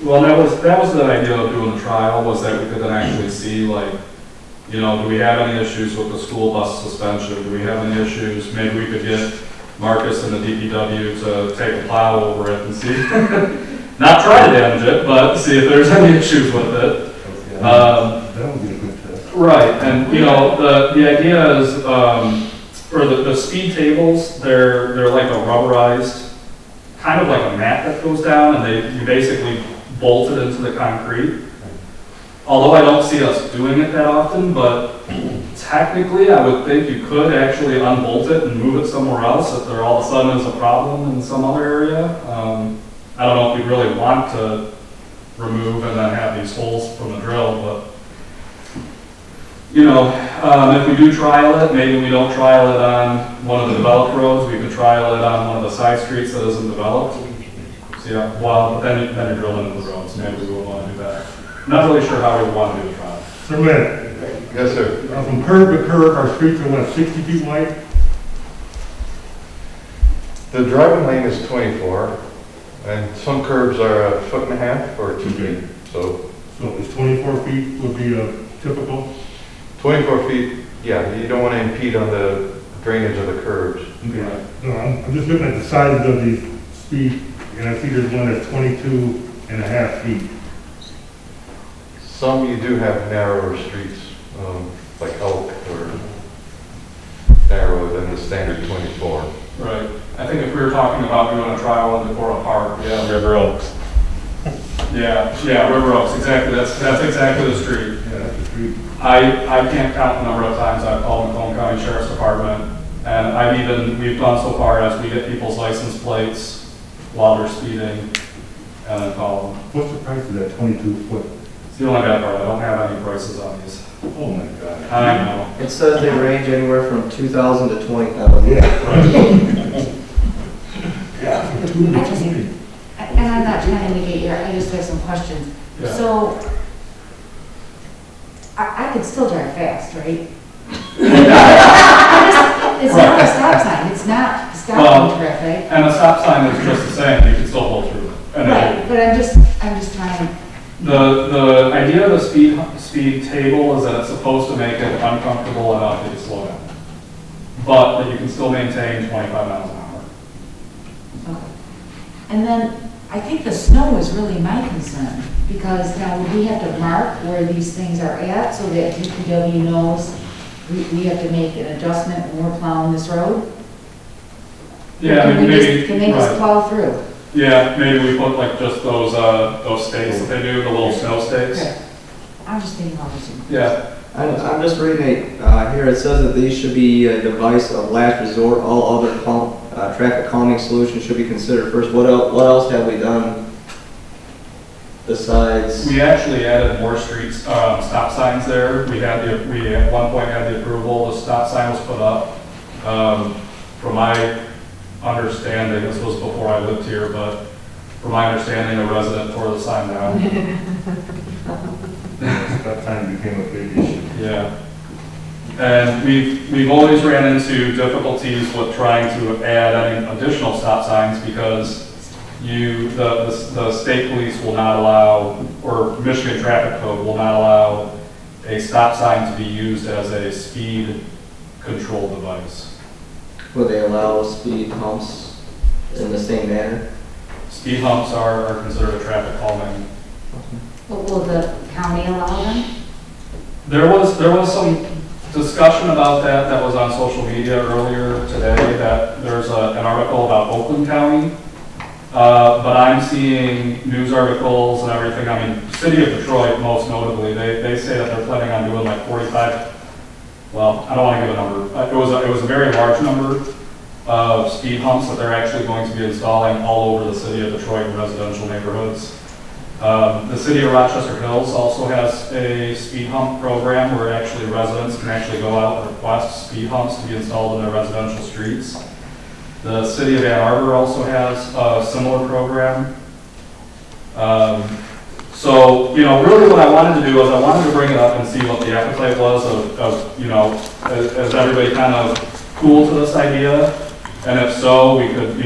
Well, that was the idea of doing the trial, was that we could then actually see, like, do we have any issues with the school bus suspension? Do we have any issues? Maybe we could get Marcus and the DPW to take a plow over it and see. Not try to damage it, but see if there's any issues with it. That would be a good test. Right, and the idea is, for the speed tables, they're like a rubberized, kind of like a mat that goes down, and you basically bolt it into the concrete. Although I don't see us doing it that often, but technically I would think you could actually unbolt it and move it somewhere else if there all of a sudden is a problem in some other area. I don't know if we really want to remove and then have these holes from the drill, but if we do trial it, maybe we don't trial it on one of the developed roads, we could trial it on one of the side streets that isn't developed. So but then you're drilling into the roads, maybe we would want to do that. Not really sure how we would want to do the trial. Sir Matt. Yes, sir. From curb to curb, our streets are 60 feet wide? The driving lane is 24, and some curbs are 1.5 or 2 feet. So is 24 feet would be a typical? 24 feet, yeah, you don't want to impede on the drainage of the curbs. Okay. No, I'm just looking at the sizes of these speed, and I see there's one that's 22.5 feet. Some you do have narrower streets, like Elk or narrower than the standard 24. Right. I think if we were talking about doing a trial in Decorah Park, yeah. River Oaks. Yeah, River Oaks, exactly. That's exactly the street. Yeah, that's the street. I can't count the number of times I've called Macomb County Sheriff's Department, and we've gone so far as we get people's license plates while they're speeding, and then call them. What's the price of that 22 foot? It's the only bad part, I don't have any prices on these. Oh my God. I know. It says they range anywhere from 2,000 to 20,000. Yeah. Yeah. And I'm not trying to negate your, I just have some questions. Yeah. So, I could still drive fast, right? It's not a stop sign, it's not stopping traffic. And a stop sign is just the same, you can still pull through it. And Right, but I'm just trying to. The idea of the speed table is that it's supposed to make it uncomfortable enough that you slow down. But that you can still maintain 25 miles an hour. Okay. And then, I think the snow is really my concern, because now we have to mark where these things are at, so that DPW knows we have to make an adjustment when we're plowing this road? Yeah, I mean, maybe. Can they just right. plow through? Yeah, maybe we put like just those stakes that they do, the little snow stakes. Okay. I'm just thinking about this. Yeah. I'm just reading it, here it says that these should be a device of last resort, all other traffic calming solutions should be considered first. What else have we done besides? We actually added more streets, stop signs there. We at one point had the approval, the stop sign was put up. From my understanding, this was before I lived here, but from my understanding, a resident tore the sign down. That time became a big issue. Yeah. And we've always ran into difficulties with trying to add any additional stop signs because the state police will not allow, or Michigan traffic code will not allow a stop sign to be used as a speed control device. Will they allow speed humps in the same manner? Speed humps are considered a traffic calming. Will the county allow them? There was some discussion about that was on social media earlier today, that there's an article about Oakland County. But I'm seeing news articles and everything. I mean, City of Detroit, most notably, they say that they're planning on doing like 45, well, I don't want to give a number. It was a very large number of speed humps that they're actually going to be installing all over the City of Detroit in residential neighborhoods. The City of Rochester Hills also has a speed hump program where actually residents can actually go out and request speed humps to be installed in their residential streets. The City of Ann Arbor also has a similar program. So, really what I wanted to do is I wanted to bring it up and see what the appetite was of is everybody kind of cool to this idea? And if so, we could,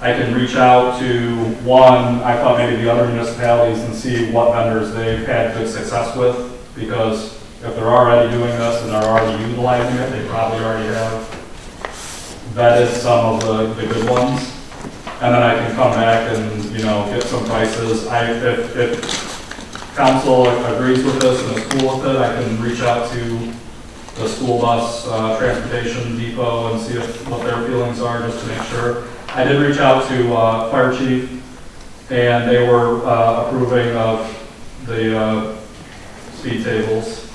I can reach out to I thought maybe the other municipalities and see what vendors they've had good success with, because if they're already doing this and they're already utilizing it, they probably already have vetted some of the good ones. And then I can come back and, get some prices. If council agrees with this and is cool with it, I can reach out to the school bus transportation depot and see what their feelings are, just to make sure. I did reach out to fire chief, and they were approving of the street tables.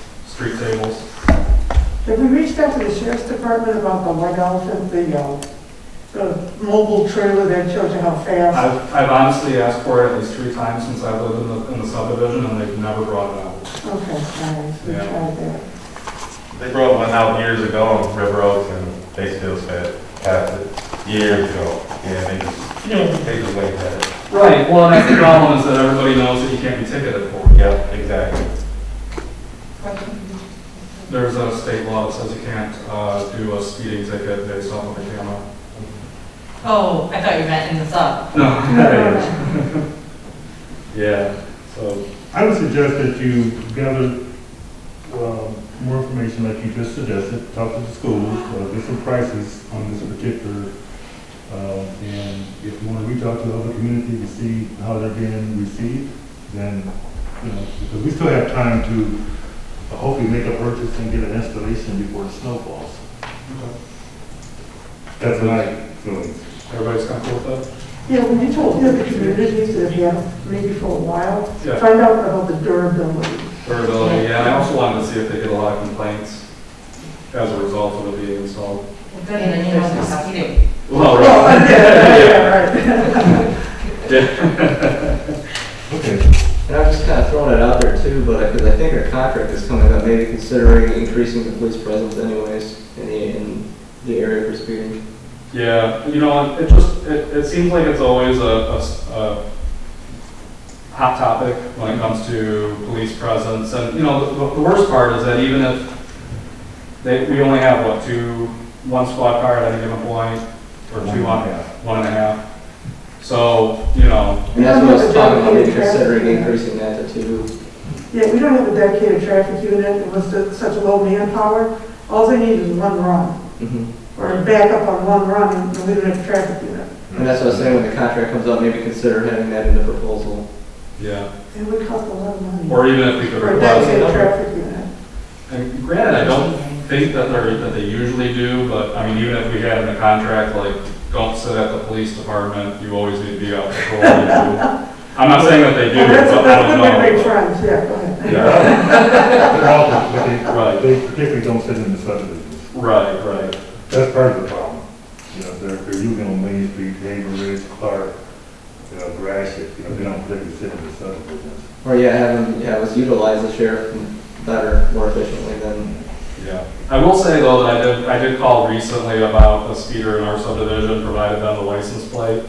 Have we reached out to the sheriff's department about the white elephant, the mobile trailer that shows you how fast? I've honestly asked for it at least 3 times since I've lived in the subdivision, and they've never brought it out. Okay, nice, we tried that. They brought one out years ago on River Oaks, and they still said passed it years ago. Yeah, they just waited at it. Right, well, and that's the problem, is that everybody knows that you can't be ticketed for it. Yeah, exactly. There's a state law that says you can't do a speeding ticket based off of a camera. Oh, I thought you meant in the sub. No. Yeah, so. I would suggest that you gather more information like you just suggested, talk to the schools, get some prices on this particular, and if you want to reach out to the other community to see how they're being received, then, because we still have time to hopefully make a purchase and get an installation before the snow falls. That's my feeling. Everybody's comfortable with that? Yeah, when you talk to the communities that have had maybe for a while, Yeah. find out about the durability. Durability, yeah, and I also wanted to see if they get a lot of complaints as a result of it being installed. Then you know the speeding. Well, Oh, right. yeah, right. Okay. And I'm just kind of throwing it out there too, but because I think our contract is coming up, maybe considering increasing the police presence anyways in the area for speeding. Yeah, it seems like it's always a hot topic when it comes to police presence. And, you know, the worst part is that even if we only have, what, one squad car at any given point, or two on, 1.5. So, you know. And that's what I was talking about, maybe considering increasing that to 2. Yeah, we don't have a dedicated traffic unit, it was such a low manpower, all they need is one run. Or a backup on one run, and we don't have a traffic unit. And that's what I was saying, when the contract comes up, maybe consider having that in the proposal. Yeah. It would cost a lot of money. Or even if we could For a request. dedicated traffic unit. And granted, I don't think that they usually do, but I mean, even if we had in the contract, like, don't sit at the police department, you always need to be out patrolling. I'm not saying that they do, That's but I don't one of my know. great friends, yeah, go ahead. Right. They particularly don't sit in the subdivisions. Right. That's part of the problem. You know, they're usually on Main Street, Haver Ridge, Clark, you know, Gratiot, you know, they don't particularly sit in the subdivisions. Or have us utilize the sheriff better, more efficiently than. Yeah. I will say though that I did call recently about a speeder in our subdivision, provided them the license plate.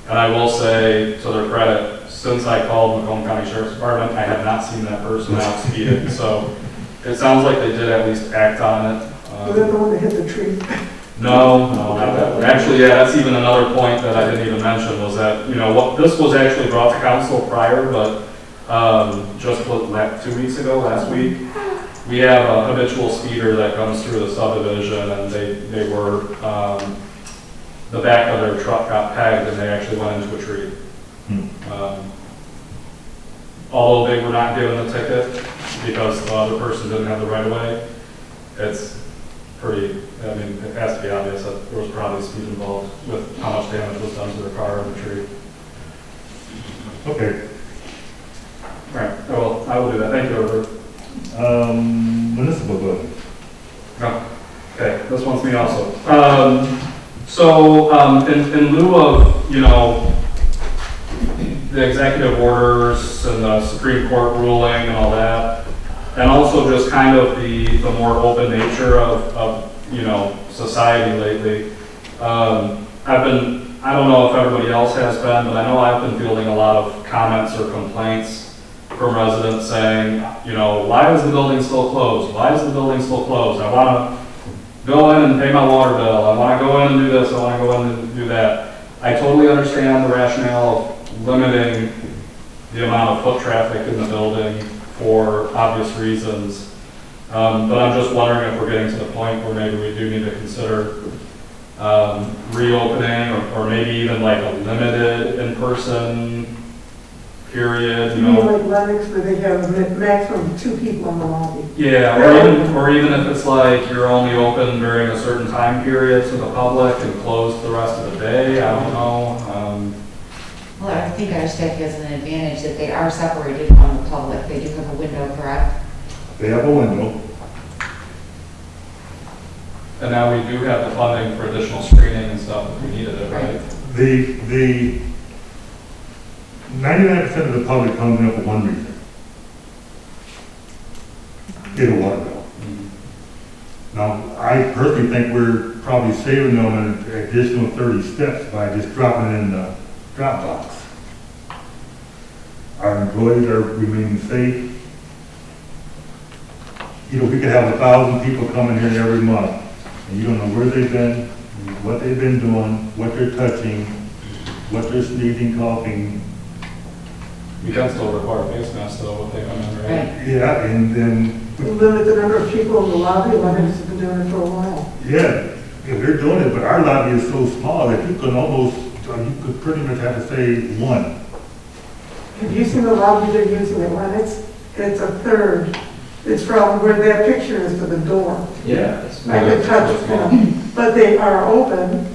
And I will say, to their credit, since I called Macomb County Sheriff's Department, I have not seen that person out speeding. So it sounds like they did at least act on it. Was that the one that hit the tree? No, not that one. Actually, yeah, that's even another point that I didn't even mention was that, you know, this was actually brought to council prior, but just 2 weeks ago, last week, we have a habitual speeder that comes through the subdivision, and they were, the back of their truck got pegged and they actually went into a tree. Although they were not given a ticket because the other person didn't have the right of way, it's pretty, I mean, it has to be obvious that there was probably speed involved with how much damage was done to their car and the tree. Okay. All right, I will do that. Thank you, Robert. Municipal building. Oh, okay, this one's me also. In lieu of, you know, the executive orders and the Supreme Court ruling and all that, and also just kind of the more open nature of you know, society lately, I don't know if everybody else has been, but I know I've been fielding a lot of comments or complaints from residents saying, you know, why is the building still closed? Why is the building still closed? I want to go in and pay my water bill. I want to go in and do this. I want to go in and do that. I totally understand the rationale of limiting the amount of foot traffic in the building for obvious reasons. But I'm just wondering if we're getting to the point where maybe we do need to consider reopening or maybe even like a limited in-person period, You mean like Lennox, where they have a maximum of 2 people in the lobby? Yeah, or even if it's like you're only open during a certain time period to the public and closed the rest of the day, I don't know. Well, I think our staff has an advantage that they are separated from the public. They do have a window, correct? They have a window. And now we do have the funding for additional screening and stuff if we needed it, right? The 99% of the public comes in for one reason. Get a water bill. Now, I personally think we're probably saving them an additional 30 steps by just dropping it in the drop box. Our employees are remaining safe. You know, we could have 1,000 people coming here every month, and you don't know where they've been, what they've been doing, what they're touching, what they're sneezing, coughing. We can still require face masks though if they come in, right? Yeah, and then. Limit the number of people in the lobby, Lennox has been doing it for a while. Yeah, they're doing it, but our lobby is so small that you could almost, you could pretty much have to say one. Have you seen the lobby they're using at Lennox? It's a third. It's from where that picture is to the door. Yeah. I could touch them, but they are open,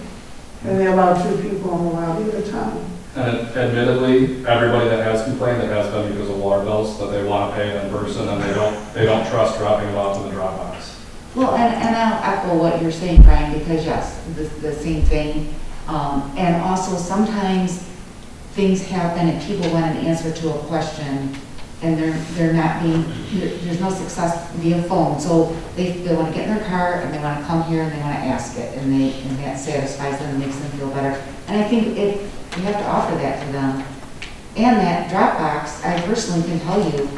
and they allow 2 people in the lobby at a time. And admittedly, everybody that has complained, it has been because of water bills, that they want to pay it in person and they don't trust dropping it off in the drop box. Well, and I'll echo what you're saying, Brian, because yes, the same thing. And also sometimes things happen and people want an answer to a question and they're not being, there's no success via phone. So they want to get in their car and they want to come here and they want to ask it, and that satisfies them and makes them feel better. And I think we have to offer that to them. And that drop box, I personally can tell you,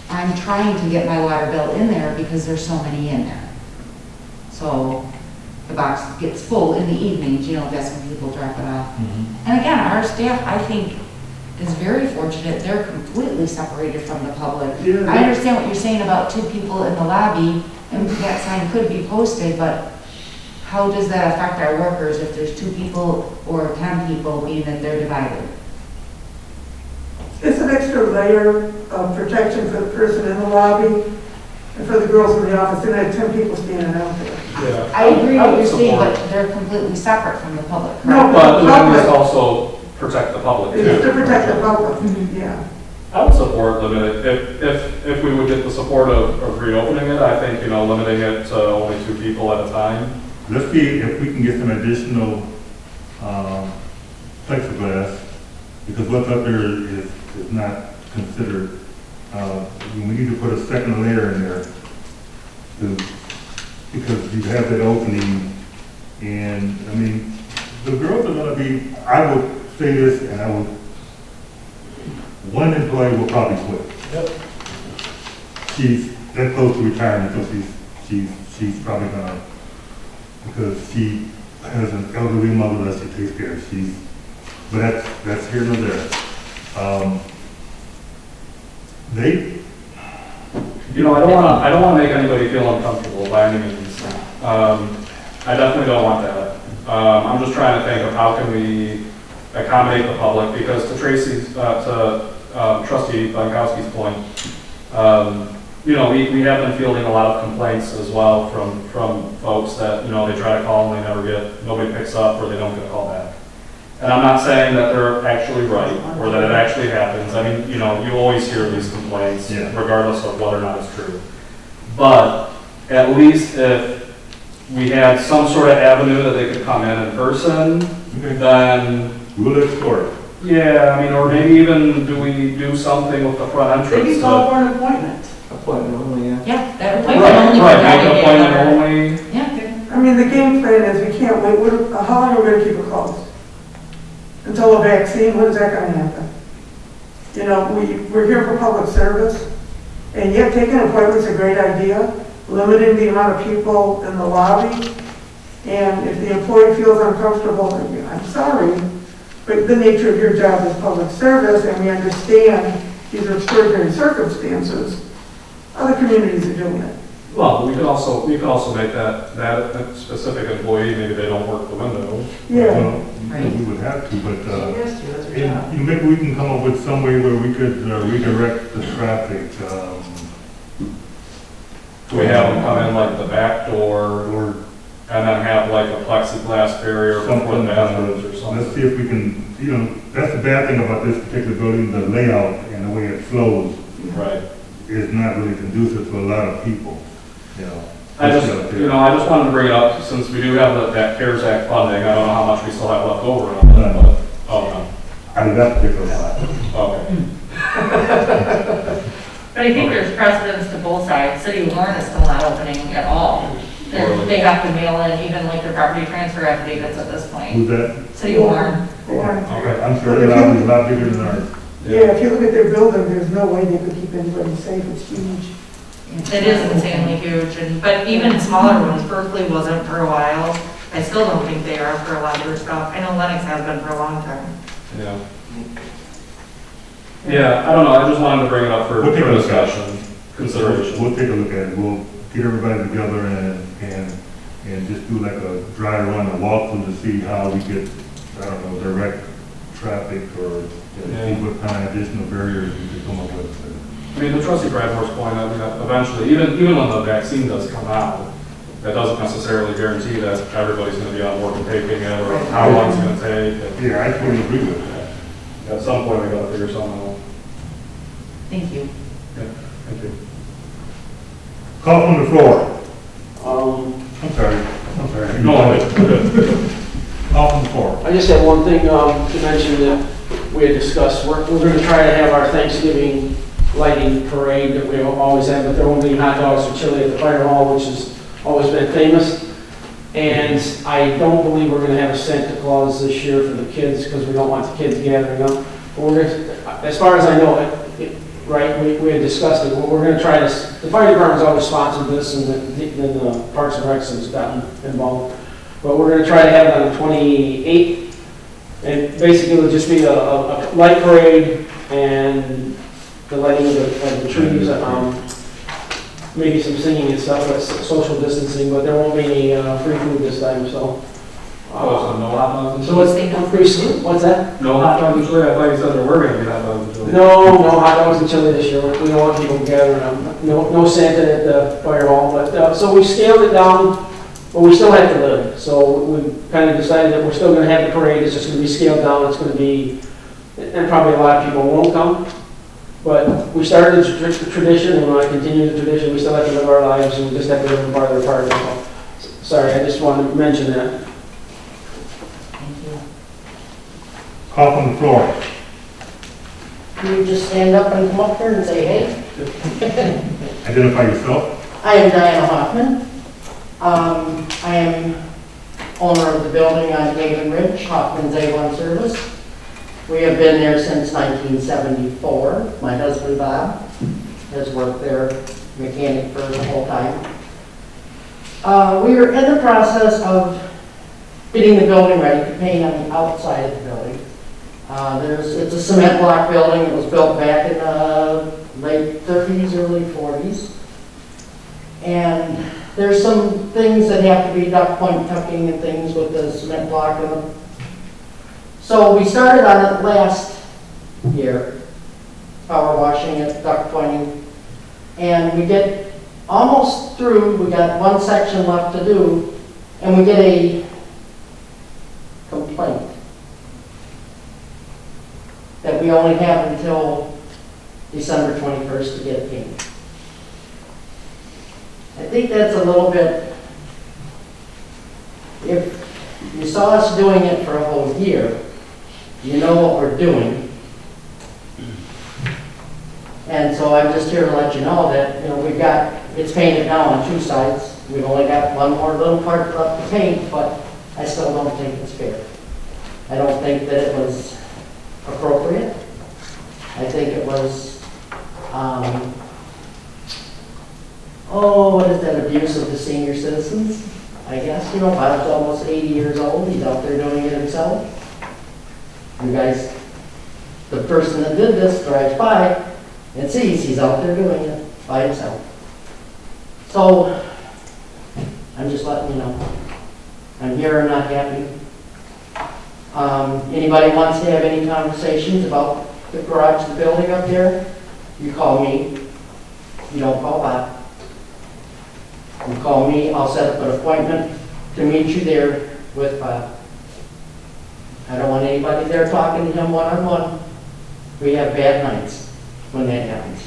I'm trying to get my water bill in there because there's so many in there. So the box gets full in the evenings, that's when people drop it off. And again, our staff, I think, is very fortunate. They're completely separated from the public. Yeah. I understand what you're saying about 2 people in the lobby, and that sign could be posted, but how does that affect our workers if there's 2 people or 10 people, being that they're divided? It's an extra layer of protection for the person in the lobby and for the girls in the office. And I had 10 people standing out there. Yeah. I agree I what would you're saying, support- but they're completely separate from the public. No, But the public. is also protect the public too. It's to protect the public, yeah. I would support limited, if we would get the support of reopening it, I think, limiting it to only 2 people at a time. Let's see if we can get some additional plexiglass, because what's up there is not considered. We need to put a second layer in there because you have that opening, and I mean, the girls are gonna be, I would say this, and one employee will probably quit. Yep. She's that close to retirement, so she's probably gonna, because she has an elderly mother that she takes care of. But that's here and there. I don't wanna make anybody feel uncomfortable by any means. I definitely don't want that. I'm just trying to think of how can we accommodate the public, because to Tracy's, Trustee Bankowski's point, we have been fielding a lot of complaints as well from folks that, they try to call and nobody picks up, or they don't get a call back. And I'm not saying that they're actually right, or that it actually happens. I mean, you always hear these complaints, Yeah. regardless of whether or not it's true. But at least if we had some sort of avenue that they could come in person, Okay. then, We'll explore it. yeah, I mean, or maybe even do we do something with the front They entrance? can call for an appointment. Appointment only, yeah. Yeah, that Right, appointment only. right, for make an Friday, appointment yeah. only. Yeah. I mean, the game plan is we can't wait. How long are we gonna keep it closed? Until a vaccine, when's that gonna happen? We're here for public service, and yet taking appointments is a great idea, limiting the amount of people in the lobby. And if the employee feels uncomfortable, I'm sorry, but the nature of your job is public service, and we understand these are extraordinary circumstances. Other communities are doing it. Well, we could also make that specific employee, maybe they don't work the window. Yeah. Well, Right. we would have to, but, Yes, that's your job. and maybe we can come up with some way where we could redirect the traffic, Do we have them come in like the back door, or and then have like a plexiglass barrier before the something. bathrooms or something? Let's see if we can, that's the bad thing about this particular building, the layout and the way it flows Right. is not really conducive to a lot of people, I just wanted to bring it up, since we do have that CARES Act funding. I don't know how much we still have left over on that, but, I left it a lot. okay. But I think there's precedence to both sides. City of Warren is still not opening at all. They have to mail in even like their property transfer affidavits at this point. Who's that? City of Warren. Okay, I'm sure their lobby is a lot bigger than ours. Yeah, if you look at their building, there's no way they could keep anybody safe. It's huge. It is insanely huge, but even smaller ones, Berkeley wasn't for a while. I still don't think they are for a lot of their stuff. I know Lennox has been for a long time. Yeah. Yeah, I don't know, I just wanted to bring it up for We'll take a look at it. discussion, consideration. We'll take a look at it. We'll get everybody together and just do like a dry run, a walkthrough to see how we get, direct traffic or see what kind of additional barriers we could come up with. I mean, the trustee Bradmore's point, I mean, eventually, even when the vaccine does come out, that doesn't necessarily guarantee that everybody's gonna be on board with taking it, or how long it's gonna take. Yeah, I totally agree with that. At some point, we gotta figure something out. Thank you. Yeah, thank you. Call from the floor. I'm sorry. No, good. Call from the floor. I just had one thing to mention that we had discussed. We're going to try to have our Thanksgiving lighting parade that we always have, but there won't be hot dogs or chili at the fire hall, which has always been famous. And I don't believe we're gonna have a Santa Claus this year for the kids, because we don't want the kids gathering up. But we're gonna, as far as I know, right, we had discussed it, but we're gonna try to, the fire department's always sponsored this, and then the Parks and Recs has gotten involved. But we're gonna try to have it on the 28th, and basically it'll just be a light parade and the lighting of the trees, maybe some singing and stuff, but social distancing, but there won't be any free food this time, so. So no hot dogs and So it's, what's that? No hot dogs and chili? I thought you said there were gonna be hot dogs and chili. No hot dogs and chili this year. We don't want people gathering them. No Santa at the fire hall, but, so we scaled it down, but we still have to live. So we kind of decided that we're still gonna have the parade, it's just gonna be scaled down, it's gonna be, and probably a lot of people won't come. But we started the tradition, and we want to continue the tradition. We still have to live our lives, and we just have to live in part of their part. So, sorry, I just wanted to mention that. Thank you. Call from the floor. You just stand up and come up here and say, hey. Identify yourself. I am Diana Hoffman. I am owner of the building on Haven Ridge, Hoffman's A1 Service. We have been there since 1974. My husband Bob has worked there, mechanic for the whole time. We are in the process of getting the building ready to paint on the outside of the building. It's a cement block building. It was built back in the late 30s, early 40s. And there's some things that have to be duct point tucking and things with the cement block in them. So we started on it last year, power washing it, duct pointing, and we get almost through. We got one section left to do, and we get a complaint that we only have until December 21st to get it painted. I think that's a little bit, if you saw us doing it for a whole year, you know what we're doing. And so I'm just here to let you know that, it's painted now on two sides. We've only got one more little part left to paint, but I still don't think it's fair. I don't think that it was appropriate. I think it was, what is that, abuse of the senior citizens? I guess, Bob's almost 80 years old, he's out there doing it himself. You guys, the person that did this drives by and sees he's out there doing it by himself. So, I'm just letting you know. I'm here and not happy. Anybody wants to have any conversations about the garage, the building up there, you call me. You don't call Bob. You call me, I'll set up an appointment to meet you there with Bob. I don't want anybody there talking to him one-on-one. We have bad nights when that happens.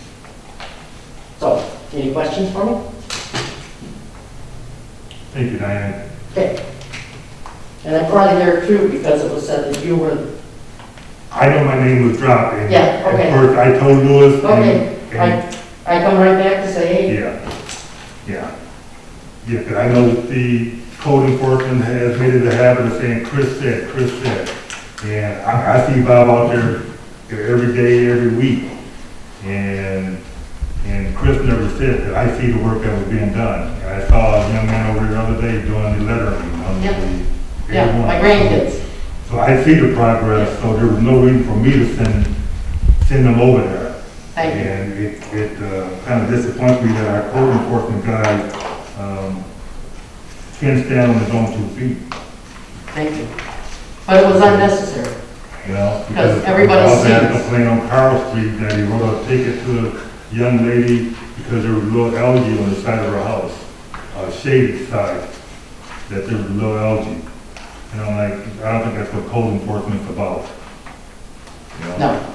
So, any questions for me? Thank you, Diane. Okay. And I'm probably there too because it was said that you were. I know my name was dropped. And Yeah, okay. At first, I told Louis. Okay. And I come right back to say, hey. Yeah, because I know the code enforcement has made it a habit of saying, Chris said. And I see Bob out there every day, every week. And Chris never said that. I see the work that was being done. And I saw a young man over the other day doing the lettering on Yep. the Yeah, A1. my grandkids. So I see the progress, so there was no reason for me to send them over there. Thank you. And it kind of disappoints me that our code enforcement guy can't stand on his own 2 feet. Thank you. But it was unnecessary. Because everybody I also had a sees. complaint on Carl Street that he wrote a ticket to a young lady because there was a little algae on the side of her house, shaded side, that there was a little algae. And I'm like, I don't think that's what code enforcement's about. No.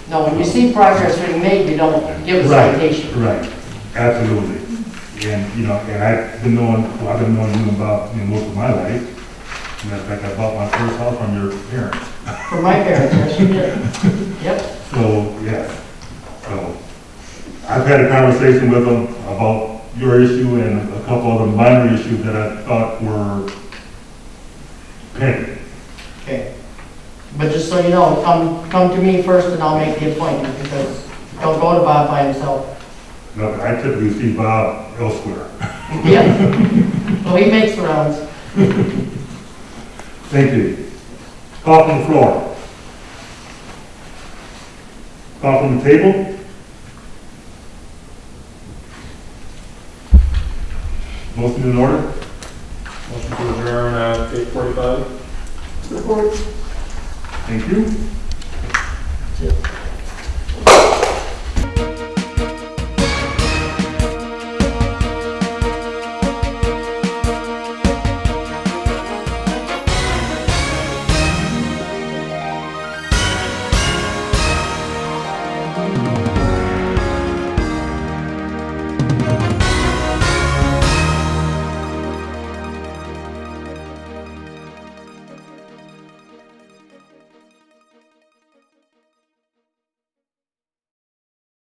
No, when you see progress being made, you don't give a citation. Right, absolutely. And, and I've been knowing you about most of my life. Matter of fact, I bought my first house from your parents. From my parents, yes, you did. Yep. So, yes. So, I've had a conversation with them about your issue and a couple other minor issues that I thought were pending. Okay. But just so you know, come to me first and I'll make the appointment, because don't go to Bob by himself. No, I typically see Bob elsewhere. Yeah. Well, he makes the rounds. Thank you. Call from the floor. Call from the table. Motion in order. Motion to adjourn at 8:45. Support. Thank you.